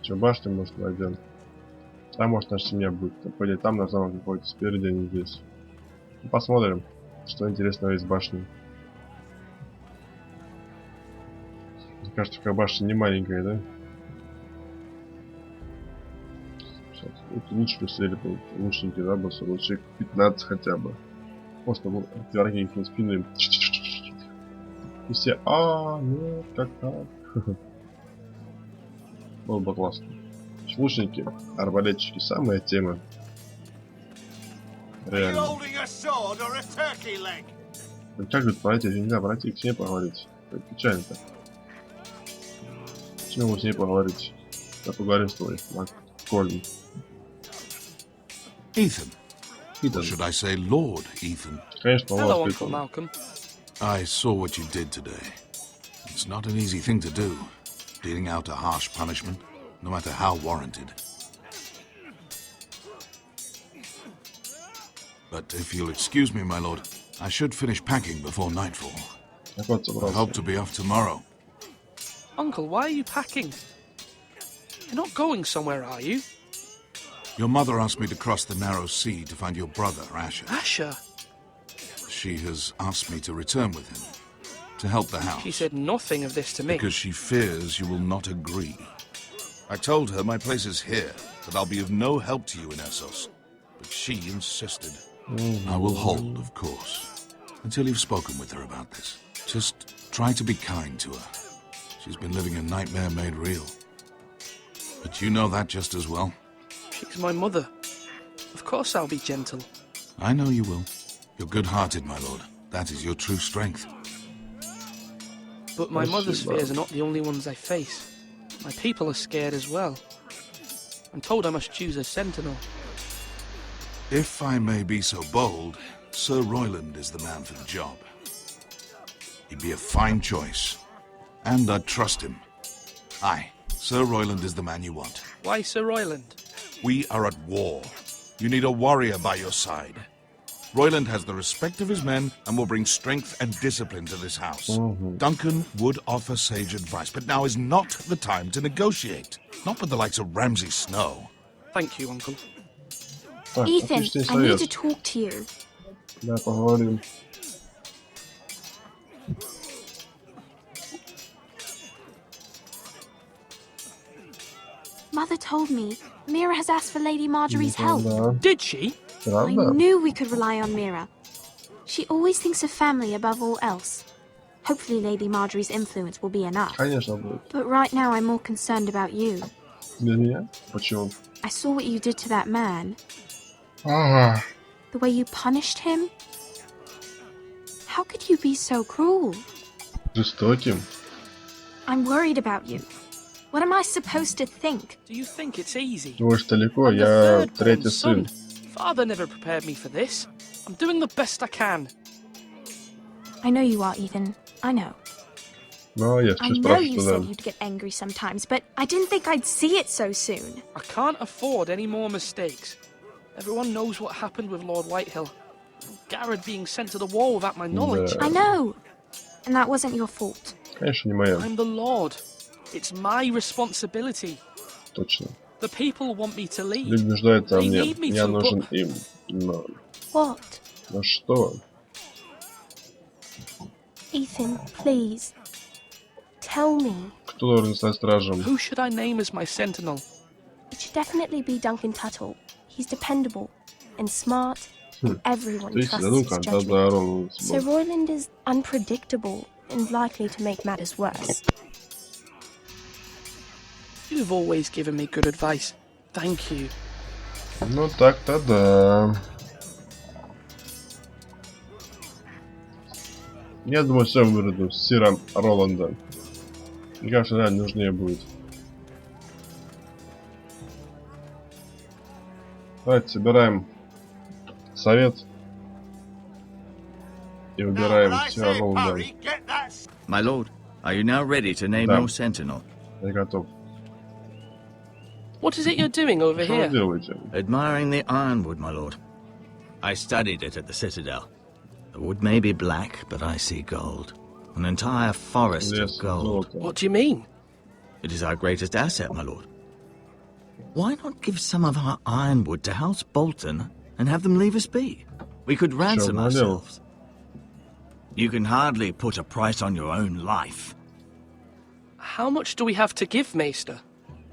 Че, башню, может, найдем? Там, может, наша семья будет. Пойдет там, на замок находится спереди, а не здесь. Ну, посмотрим, что интересного есть в башне. Мне кажется, такая башня не маленькая, да? Сейчас. Это лучше посмотрели, лучники, да, бы, человек 15 хотя бы. Просто был враги их на спину. И все, нет, как так? Было бы классно. Лучники, арбалетчики, самая тема. Реально. Ну как тут пройти? Нельзя пройти, с ней поговорить. Как печально-то. Почему мы с ней поговорить? Я поговорим с тобой, Колин. Ethan. Or should I say Lord Ethan? Конечно, Hello, Uncle Malcolm. I saw what you did today. It's not an easy thing to do, dealing out a harsh punishment, no matter how warranted. But if you'll excuse me, my lord, I should finish packing before nightfall. I hope to be off tomorrow. Uncle, why are you packing? You're not going somewhere, are you? Your mother asked me to cross the narrow sea to find your brother, Asher. Asher? She has asked me to return with him, to help the house. She said nothing of this to me. Because she fears you will not agree. I told her my place is here, that I'll be of no help to you in Essos. But she insisted. I will hold, of course, until you've spoken with her about this. Just try to be kind to her. She's been living a nightmare made real. But you know that just as well. She's my mother. Of course I'll be gentle. I know you will. You're good-hearted, my lord. That is your true strength. But my mother's fears are not the only ones I face. My people are scared as well. I'm told I must choose a sentinel. If I may be so bold, Sir Royland is the man for the job. He'd be a fine choice. And I'd trust him. Aye, Sir Royland is the man you want. Why Sir Royland? We are at war. You need a warrior by your side. Royland has the respect of his men and will bring strength and discipline to this house. Duncan would offer sage advice, but now is not the time to negotiate. Not with the likes of Ramsay Snow. Thank you, Uncle. Ethan, I need to talk to you. Да, поговорим. Mother told me Mira has asked for Lady Marjorie's help. Did she? I knew we could rely on Mira. She always thinks of family above all else. Hopefully Lady Marjorie's influence will be enough. Конечно будет. But right now I'm more concerned about you. Для меня? Почему? I saw what you did to that man. Ага. The way you punished him. How could you be so cruel? Жестоким. I'm worried about you. What am I supposed to think? Do you think it's easy? Вы ж далеко, я третий сын. Father never prepared me for this. I'm doing the best I can. I know you are, Ethan. I know. Ну, я I know you said you'd get angry sometimes, but I didn't think I'd see it so soon. I can't afford any more mistakes. Everyone knows what happened with Lord Whitehill. Garrett being sent to the wall without my knowledge. I know. And that wasn't your fault. Конечно, не моя. I'm the Lord. It's my responsibility. Точно. The people want me to lead. Люди нуждаются во They мне. need me Я to, нужен but... им. Но... What? Ну что? Ethan, please. Tell me. Кто должен стать стражем? Who should I name as my sentinel? It should definitely be Duncan Tuttle. He's dependable and smart. Everyone trusts his judgment. So Royland is unpredictable and likely to make matters worse. You've always given me good advice. Thank you. Ну так-то да. Я думаю, все выродим с сиром Роланда. Мне кажется, да, нужнее будет. Давайте собираем совет и выбираем сира Роланда. My lord, are you now ready to name your sentinel? Я готов. What is it you're doing over Что here? вы делаете? Admiring the ironwood, my lord. I studied it at the Citadel. The wood may be black, but I see gold. An entire forest of gold. What do you mean? It is our greatest asset, my lord. Why not give some of our ironwood to House Bolton and have them leave us be? We could ransom ourselves. You can hardly put a price on your own life. How much do we have to give, Maester?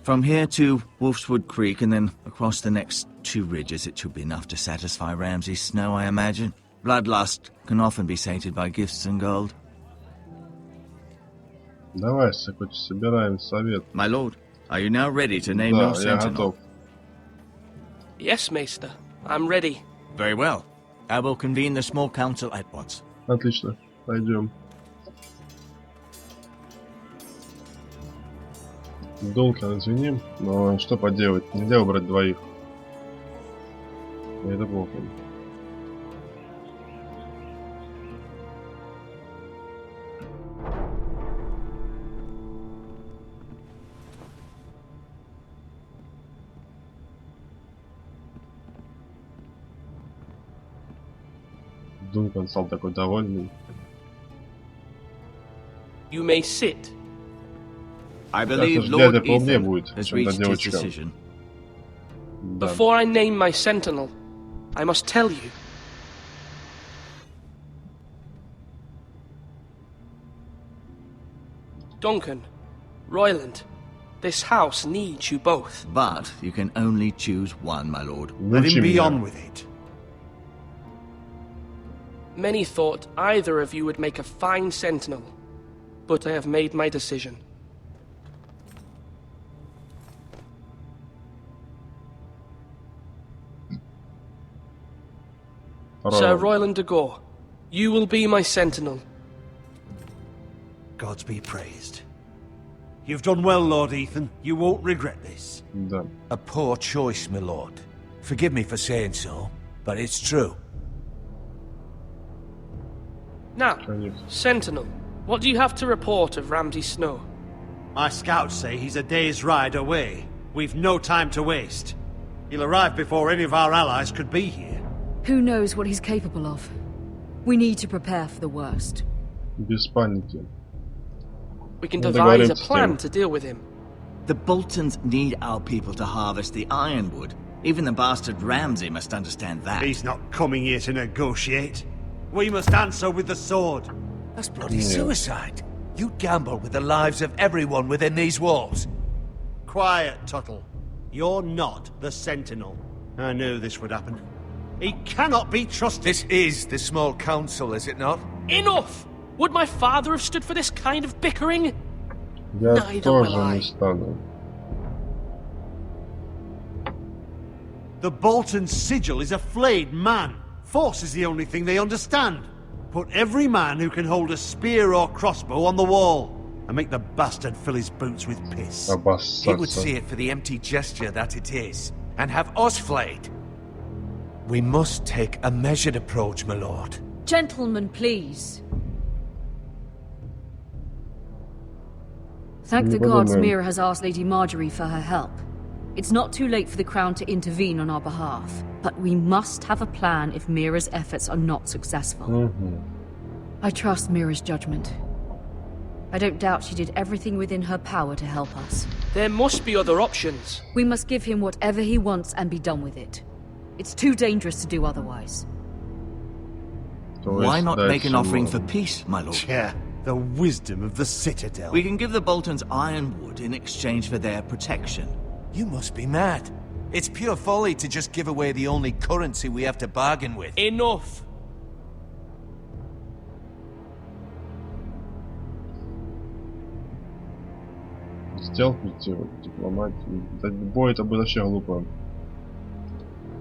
From here to Wolfswood Creek and then across the next 2 ridges, it should be enough to satisfy Ramsay Snow, I imagine. Bloodlust can often be sated by gifts and gold. Давай, собираем совет. My lord, are you now ready to name your sentinel? Я готов. Yes, Maester. I'm ready. Very well. I will convene the small council at once. Отлично. Пойдем. Дункан, извини, но что поделать? Нельзя убрать двоих. И это плохо. Дункан стал такой довольный. You may sit. I believe Lord Ethan has reached his decision. Before I name my sentinel, I must tell you. Duncan, Royland, this house needs you both. But you can only choose one, my lord. Let him be on with it. Many thought either of you would make a fine sentinel, but I have made my decision. Sir Royland de Gore, you will be my sentinel. Gods be praised. You've done well, Lord Ethan. You won't regret this. A poor choice, my lord. Forgive me for saying so, but it's true. Now, Sentinel, what do you have to report of Ramsay Snow? My scouts say he's a day's ride away. We've no time to waste. He'll arrive before any of our allies could be here. Who knows what he's capable of? We need to prepare for the worst. Без паники. We can devise a plan to deal with him. The Boltons need our people to harvest the ironwood. Even the bastard Ramsay must understand that. He's not coming here to negotiate. We must answer with the sword. That's bloody suicide. You gamble with the lives of everyone within these walls. Quiet, Tuttle. You're not the Sentinel. I knew this would happen. He cannot be trusted. This is the small council, is it not? Enough! Would my father have stood for this kind of bickering? Я Neither will тоже I. не стану. The Bolton sigil is a flayed man. Force is the only thing they understand. Put every man who can hold a spear or crossbow on the wall, and make the bastard fill his boots with piss. He would see it for the empty gesture that it is, and have us flayed. We must take a measured approach, my lord. Gentlemen, please. Thank the gods Mira has asked Lady Marjorie for her help. It's not too late for the Crown to intervene on our behalf, but we must have a plan if Mira's efforts are not successful. I trust Mira's judgment. I don't doubt she did everything within her power to help us. There must be other options. We must give him whatever he wants and be done with it. It's too dangerous to do otherwise. Why not make an offering for peace, my lord? Yeah, the wisdom of the Citadel. We can give the Boltons ironwood in exchange for their protection. You must be mad. It's pure folly to just give away the only currency we have to bargain with. Enough! Сделать дипломатию. Бой это будет вообще глупо.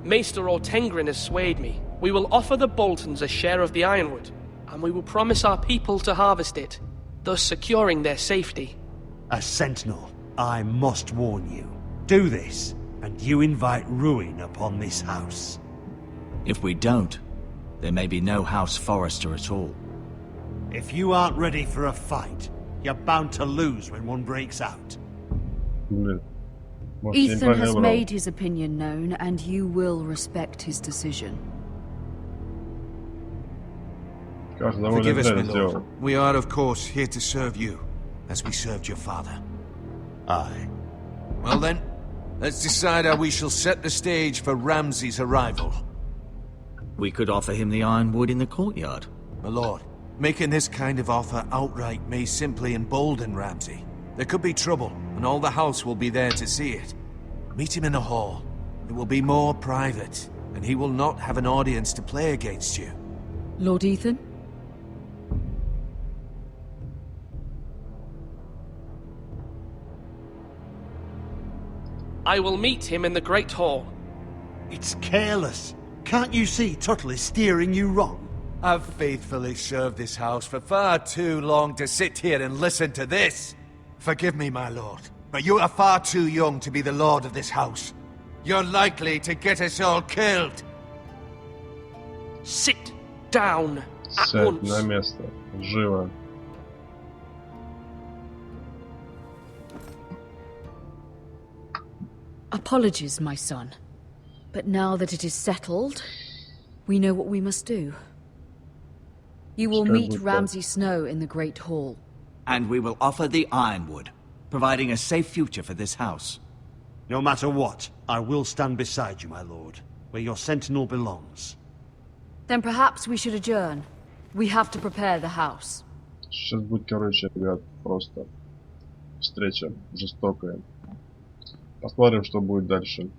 Maester Ortengrin has swayed me. We will offer the Boltons a share of the ironwood, and we will promise our people to harvest it, thus securing their safety. A sentinel, I must warn you. Do this, and you invite ruin upon this house. If we don't, there may be no House Forrester at all. If you aren't ready for a fight, you're bound to lose when one breaks out. Ethan has made his opinion known, and you will respect his decision. Forgive us, my lord. We are, of course, here to serve you, as we served your father. Aye. Well then, let's decide how we shall set the stage for Ramsay's arrival. We could offer him the ironwood in the courtyard. My lord, making this kind of offer outright may simply embolden Ramsay. There could be trouble, and all the house will be there to see it. Meet him in the hall. It will be more private, and he will not have an audience to play against you. Lord Ethan? I will meet him in the Great Hall. It's careless. Can't you see Tuttle is steering you wrong? I've faithfully served this house for far too long to sit here and listen to this. Forgive me, my lord, but you are far too young to be the lord of this house. You're likely to get us all killed. Sit down at Сядь once. на место. Живо. Apologies, my son. But now that it is settled, we know what we must do. You will meet Ramsay Snow in the Great Hall. And we will offer the ironwood, providing a safe future for this house. No matter what, I will stand beside you, my lord, where your sentinel belongs. Then perhaps we should adjourn. We have to prepare the house. Сейчас будет, короче, ребят, просто встреча жестокая. Посмотрим, что будет дальше.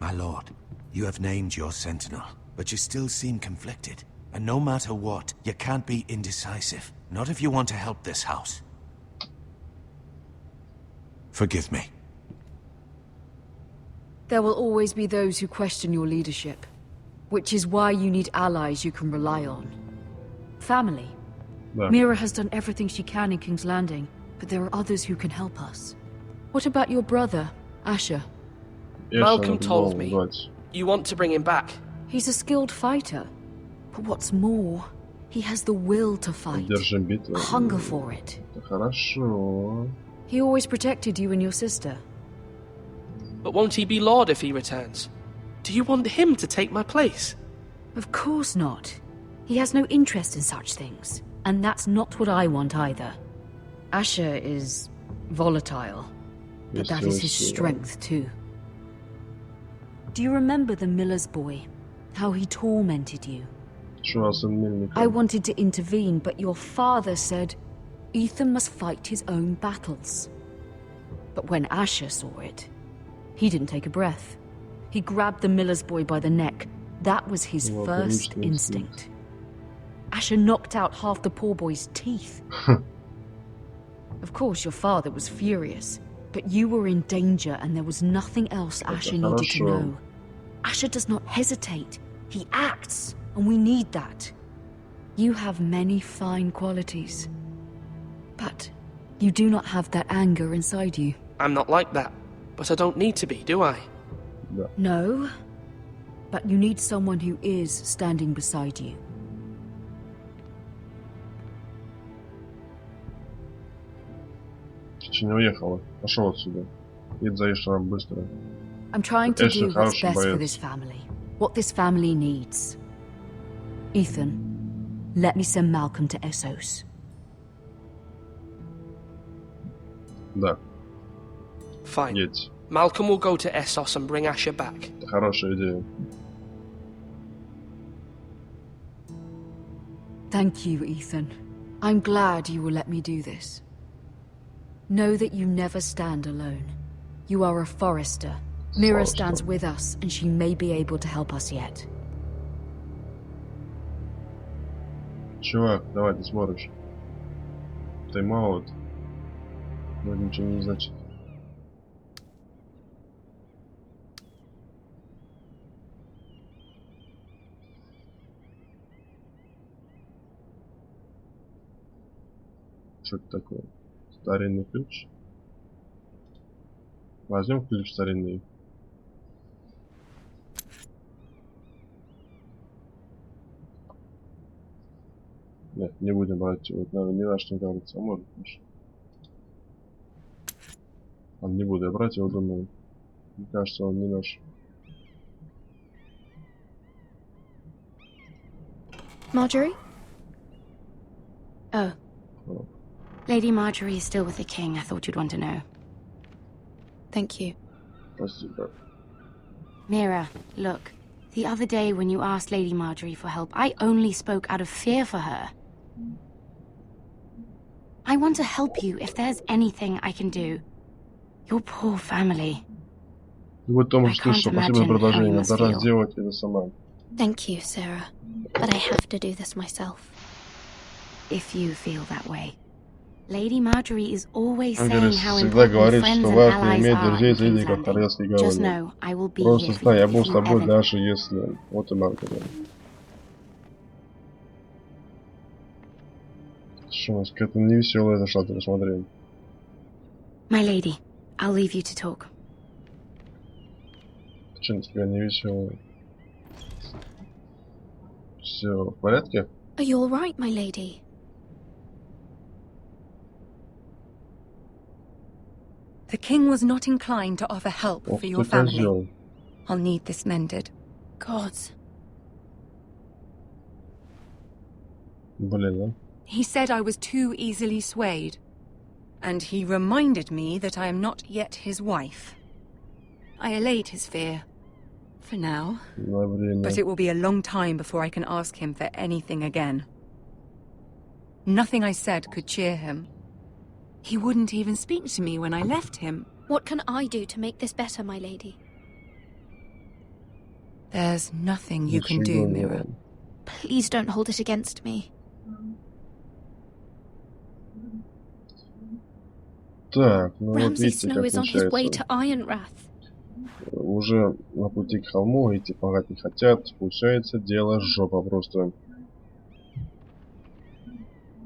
My lord, you have named your sentinel, but you still seem conflicted. And no matter what, you can't be indecisive. Not if you want to help this house. Forgive me. There will always be those who question your leadership, which is why you need allies you can rely on. Family. Да. Mira has done everything she can in King's Landing, but there are others who can help us. What about your brother, Asher? Malcolm told me you want to bring him back. He's a skilled fighter, but what's more, he has the will to fight, a hunger for it. Хорошо. He always protected you and your sister. But won't he be Lord if he returns? Do you want him to take my place? Of course not. He has no interest in such things, and that's not what I want either. Asher is volatile, but that is his strength too. Do you remember the miller's boy? How he tormented you? I wanted to intervene, but your father said Ethan must fight his own battles. But when Asher saw it, he didn't take a breath. He grabbed the miller's boy by the neck. That was his first instinct. Asher knocked out half the poor boy's teeth. Of course, your father was furious, but you were in danger and there was nothing else Asher needed to know. Asher does not hesitate. He acts, and we need that. You have many fine qualities, but you do not have that anger inside you. I'm not like that, but I don't need to be, do I? No, but you need someone who is standing beside you. Чуть не уехала. Пошел отсюда. Иди за Эшером быстро. I'm trying to do what's best for this family. What this family needs. Ethan, let me send Malcolm to Essos. Да. Fine. Едь. Malcolm will go to Essos and bring Asher back. Это хорошая идея. Thank you, Ethan. I'm glad you will let me do this. Know that you never stand alone. You are a Forrester. Mira stands with us, and she may be able to help us yet. Чувак, давай, ты сможешь. Тайм-аут. Но ничего не значит. Что это такое? Старинный ключ? Возьмем ключ старинный. Нет, не будем брать его. Это, наверное, не наш, не кажется. А может, конечно. Он не буду я брать его, думаю. Мне кажется, он не наш. Marjorie? Oh. Lady Marjorie is still with the king. I thought you'd want to know. Thank you. Спасибо. Mira, look. The other day when you asked Lady Marjorie for help, I only spoke out of fear for her. I want to help you if there's anything I can do. Your poor family. Вот Том слышал, спасибо за предложение. Должна сделать это сама. Thank you, Sarah. But I have to do this myself. If you feel that way. Lady Marjorie is always Он saying how всегда important говорит, friends что and важно allies иметь are друзей in среди King's Landing. королевской Just гавани. know I will be Просто here for знай, you я if буду с you тобой ever... даже если... Вот и Марк. Что у нас какая-то невеселая зашла, ты посмотри. My lady, I'll leave you to talk. Почему тебя невеселая? Все в порядке? Are you all right, my lady? The king was not inclined to offer help for your family. I'll need this mended. Gods. Блин, да? He said I was too easily swayed. And he reminded me that I am not yet his wife. I allayed his fear. For now. But it will be a long time before I can ask him for anything again. Nothing I said could cheer him. He wouldn't even speak to me when I left him. What can I do to make this better, my lady? There's nothing you can do, Mira. Please don't hold it against me. Так, ну вот Ramsay видите, Snow как is on his way получается. to Ironrath. Уже на пути к холму, идти помогать не хотят. Получается, дело жопа просто.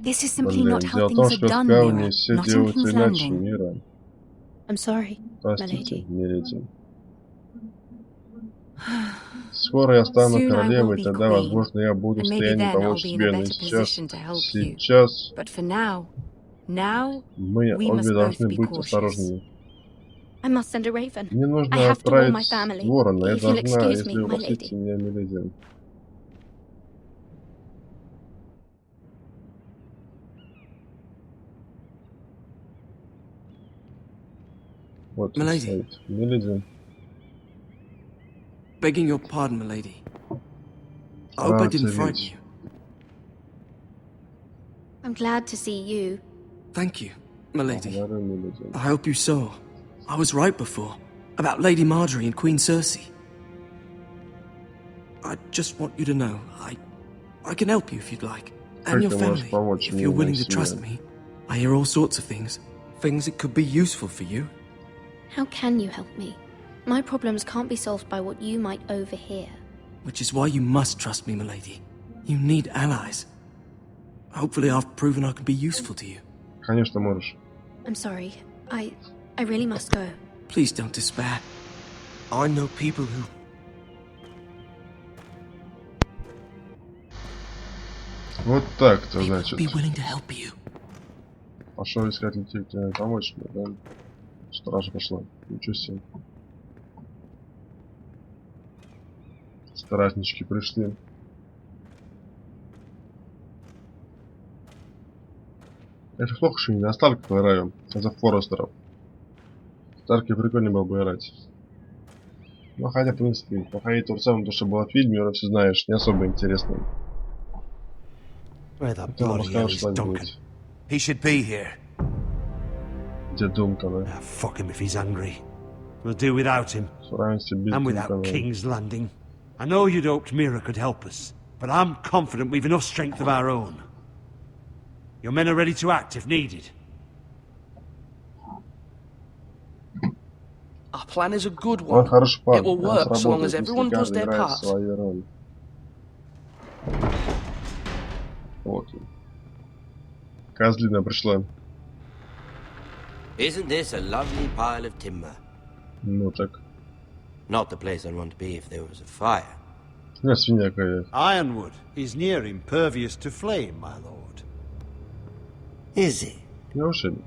This is simply Блин, not how дело в том, things are что в done, Кауне Mira. все Not in делается King's иначе, Landing. Мира. I'm sorry, Простите, my миледи. Скоро я стану королевой, тогда, возможно, я буду в состоянии помочь тебе, но сейчас мы обе должны быть осторожными. I must send a raven. Мне I нужно have to warn my отправить family. ворона, я If you'll должна, excuse если me, вы my простите lady. меня, миледи. Вот он стоит. Миледи. Begging your pardon, milady. I hope I didn't frighten you. I'm glad to see you. Thank you, milady. I hope you saw. I was right before. About Lady Marjorie and Queen Cersei. I just want you to know, I can help you if you'd like. And your family, if you're willing to trust me. I hear all sorts of things. Things that could be useful for you. How can you help me? My problems can't be solved by what you might overhear. Which is why you must trust me, milady. You need allies. Hopefully I've proven I can be useful to you. Конечно, можешь. I'm sorry. I really must go. Please don't despair. I know people who... Вот так-то, значит. Be willing to help you. Пошел искать людей, кто помочь мне, да? Стража пошла. Ничего себе. Стражнички пришли. Это плохо, что не на Старках играю, а за Форестеров. Старки прикольно было бы играть. Ну, хотя, в принципе, походить то же самое, то, что было в фильме, уже все знаешь, не особо интересно. Where the bloody hell is Duncan? He should be here. Fuck him if he's angry. We'll do without him. And without King's Landing. I know you'd hoped Mira could help us, but I'm confident we've enough strength of our own. Your men are ready to act if needed. Our plan is a good one. It will work so long as everyone does their part. Вот. Козлина пришла. Isn't this a lovely pile of timber? Ну так. Not the place I'd want to be if there was a fire. Свинья какая. Ironwood is near impervious to flame, my lord. Is it? Неужели?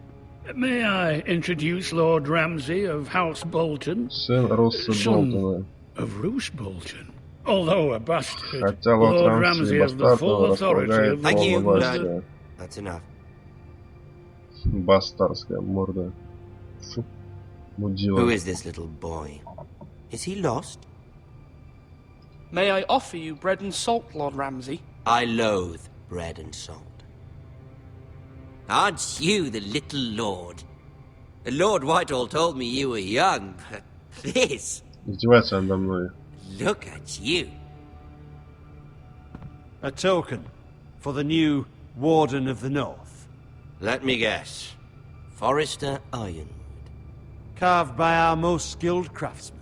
May I introduce Lord Ramsay of House Bolton? Сын Росса Болтона. Of Roose Bolton. Although a bastard, Хотя Лорд Рамси бастард, но располагает полной властью. That's enough. Бастарская морда. Фу. Мудила. Who is this little boy? Is he lost? May I offer you bread and salt, Lord Ramsay? I loathe bread and salt. Aren't you the little lord? Lord Whitehall told me you were young, but this... Издевается надо мной. Look at you. A token for the new Warden of the North. Let me guess. Forrester Ironwood. Carved by our most skilled craftsmen.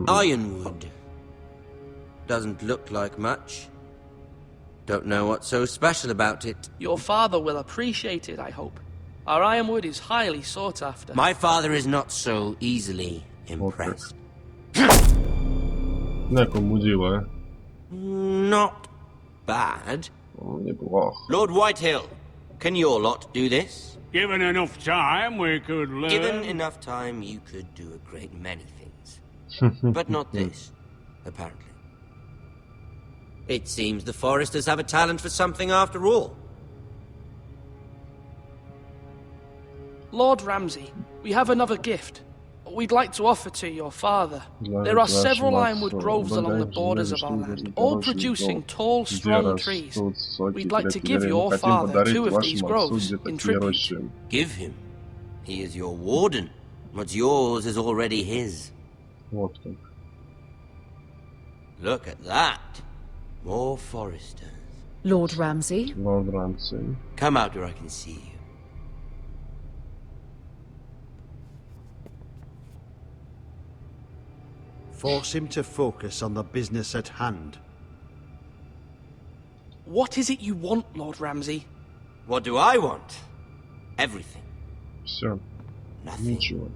Ironwood. Doesn't look like much. Don't know what's so special about it. Your father will appreciate it, I hope. Our ironwood is highly sought after. My father is not so easily impressed. Not bad. Lord Whitehill, can your lot do this? Given enough time, we could learn. Given enough time, you could do a great many things. But not this, apparently. It seems the Foresters have a talent for something after all. Lord Ramsay, we have another gift. We'd like to offer to your father. There are several ironwood groves along the borders of our land, all producing tall, strong trees. We'd like to give your father 2 of these groves in tribute. Give him? He is your warden. What's yours is already his. Look at that. More Foresters. Lord Ramsay? Lord Ramsay. Come out where I can see you. Force him to focus on the business at hand. What is it you want, Lord Ramsay? What do I want? Everything. Все. Nothing. Ничего.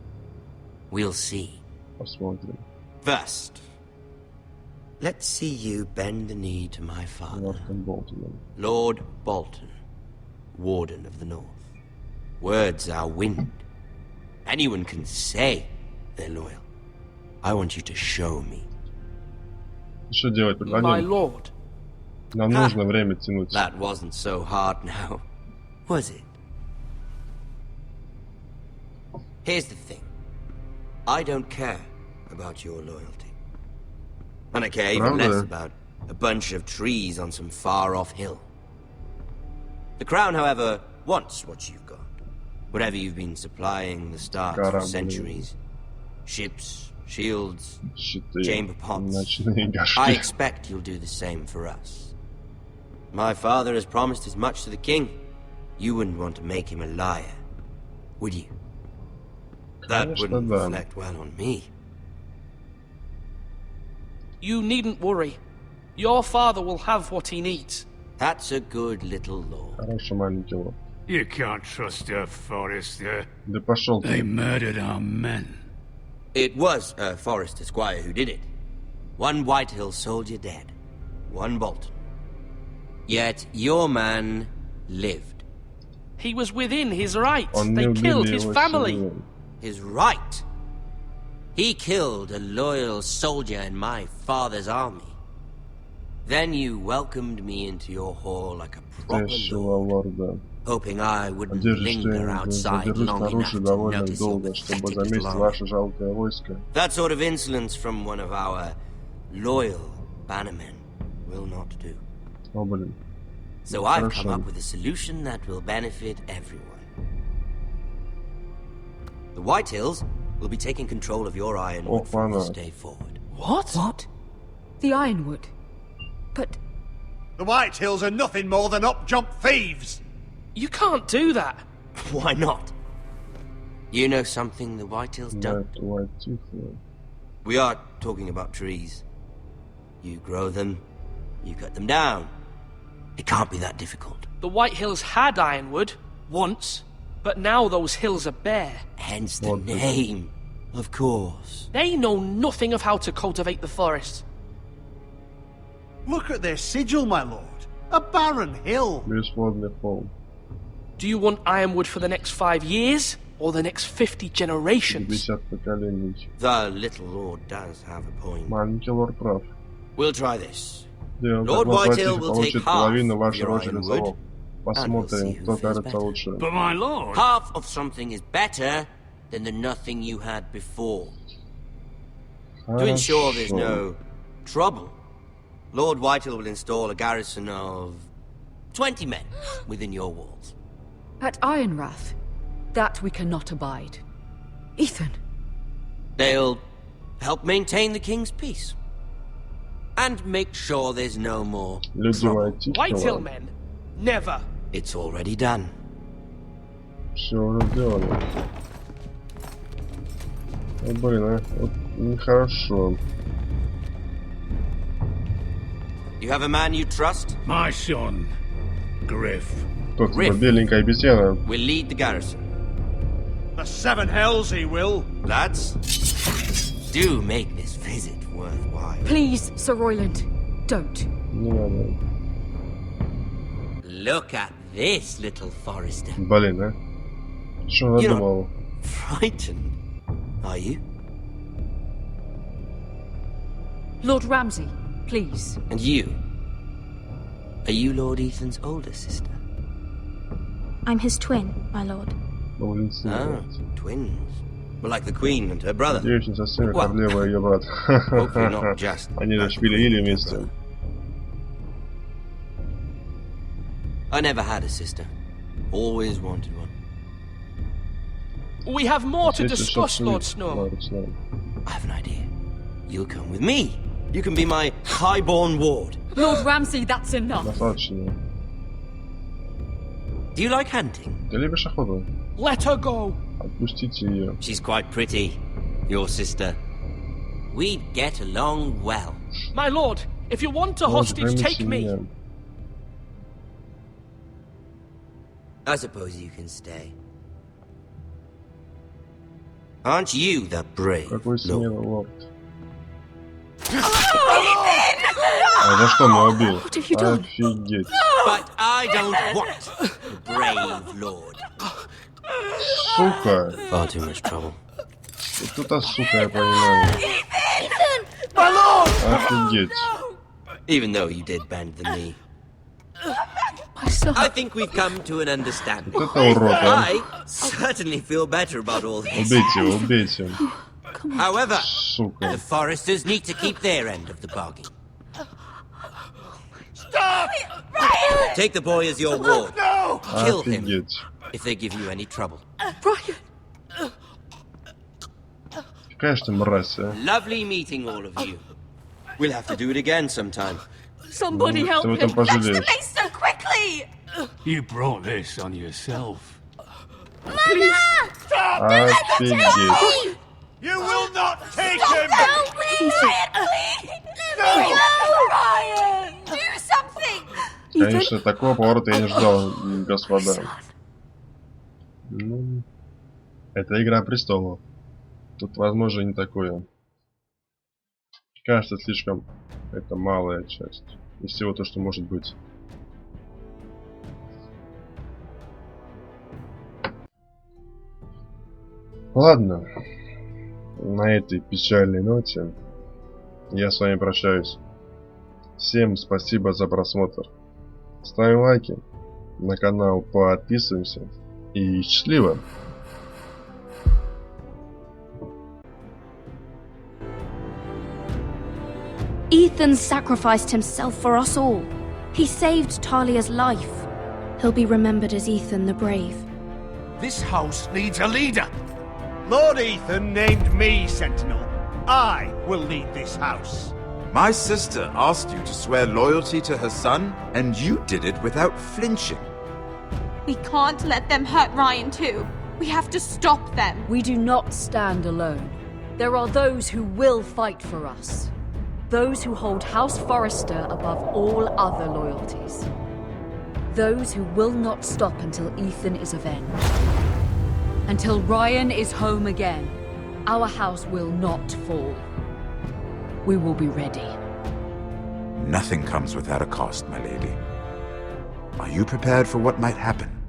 We'll see. Посмотрим. First, let's see you bend the knee to my father. Lord Bolton, Warden of the North. Words are wind. Anyone can say they're loyal. I want you to show me. Что делать? My lord. Нам нужно время тянуть. That wasn't so hard now, was it? Here's the thing. I don't care about your loyalty. And I care even less about a bunch of trees on some far-off hill. The Crown, however, wants what you've got. Whatever you've been supplying the Starks for centuries. Ships, shields, chamber pots. I expect you'll do the same for us. My father has promised as much to the king. You wouldn't want to make him a liar, would you? That wouldn't reflect well on me. You needn't worry. Your father will have what he needs. That's a good little lord. You can't trust a Forester. Да пошел ты. They murdered our men. It was a Forester squire who did it. One Whitehill soldier dead. One Bolton. Yet your man lived. He was within his rights. They killed his family. His right? He killed a loyal soldier in my father's army. Then you welcomed me into your hall like a proper lord, hoping I wouldn't linger outside long enough to notice your pathetic little army. That sort of insolence from one of our loyal bannermen will not do. So I've come up with a solution that will benefit everyone. The Whitehills will be taking control of your Ironwood from this day forward. What? What? The Ironwood? But... The Whitehills are nothing more than up-jump thieves! You can't do that! Why not? You know something the Whitehills don't? We are talking about trees. You grow them, you cut them down. It can't be that difficult. The Whitehills had Ironwood, once, but now those hills are bare. Hence the name, of course. They know nothing of how to cultivate the forest. Look at their sigil, my lord. A barren hill. Do you want Ironwood for the next 5 years? Or the next 50 generations? The little lord does have a point. We'll try this. Lord Whitehill will take half of your Ironwood, and we'll see who fares better. But my lord... Half of something is better than the nothing you had before. To ensure there's no trouble, Lord Whitehill will install a garrison of 20 men within your walls. At Ironrath? That we cannot abide. Ethan. They'll help maintain the king's peace. And make sure there's no more trouble. Whitehill men? Never. It's already done. Все уже сделано. О, блин, вот нехорошо. You have a man you trust? My son, Griff. Тут беленькая обезьяна. Will lead the garrison. The seven hells he will. Lads, do make this visit worthwhile. Please, Sir Royland, don't. No. Look at this, little forester. Блин, а? Что надумал? Frightened, are you? Lord Ramsay, please. And you? Are you Lord Ethan's older sister? I'm his twin, my lord. Ah, twins. Well, like the Queen and her brother. Девичница совсем как королева и ее брат. Они же шпилили вместе. I never had a sister. Always wanted one. We have more to discuss, Lord Snow. I have an idea. You'll come with me. You can be my highborn ward. Lord Ramsay, that's enough. Достаточно. Do you like hunting? Ты любишь охоту? Let her go. Отпустите ее. She's quite pretty, your sister. We'd get along well. My lord, if you want a hostage, take me. I suppose you can stay. Aren't you the brave lord? А за что меня убил? Офигеть. But I don't want the brave lord. Сука. Far too much trouble. Кто-то сука, я понимаю. Офигеть. Even though you did bend the knee. I think we've come to an understanding. Вот это урод, а. I certainly feel better about all this. Убейте его, убейте. However, Сука. the foresters need to keep their end of the bargain. Stop! Take the boy as your ward. No! Kill him Офигеть. if they give you any trouble. Brian! Какая ж ты мразь, а? Lovely meeting all of you. We'll have to do it again sometime. Somebody help Ты в этом him! пожалеешь. So quickly! You brought this on yourself. Please, stop! Офигеть. You will not take him! Help me! Ryan, please! No! Ryan! Do something! Конечно, такого поворота я не ждал, господа. Ну, это Игра престолов. Тут, возможно, не такое. Кажется, слишком это малая часть из всего то, что может быть. Ладно. На этой печальной ноте я с вами прощаюсь. Всем спасибо за просмотр. Ставим лайки, на канал подписываемся и счастливо! Ethan sacrificed himself for us all. He saved Talia's life. He'll be remembered as Ethan the Brave. This house needs a leader. Lord Ethan named me Sentinel. I will lead this house. My sister asked you to swear loyalty to her son, and you did it without flinching. We can't let them hurt Ryan too. We have to stop them. We do not stand alone. There are those who will fight for us. Those who hold House Forrester above all other loyalties. Those who will not stop until Ethan is avenged. Until Ryan is home again, our house will not fall. We will be ready. Nothing comes without a cost, my lady. Are you prepared for what might happen?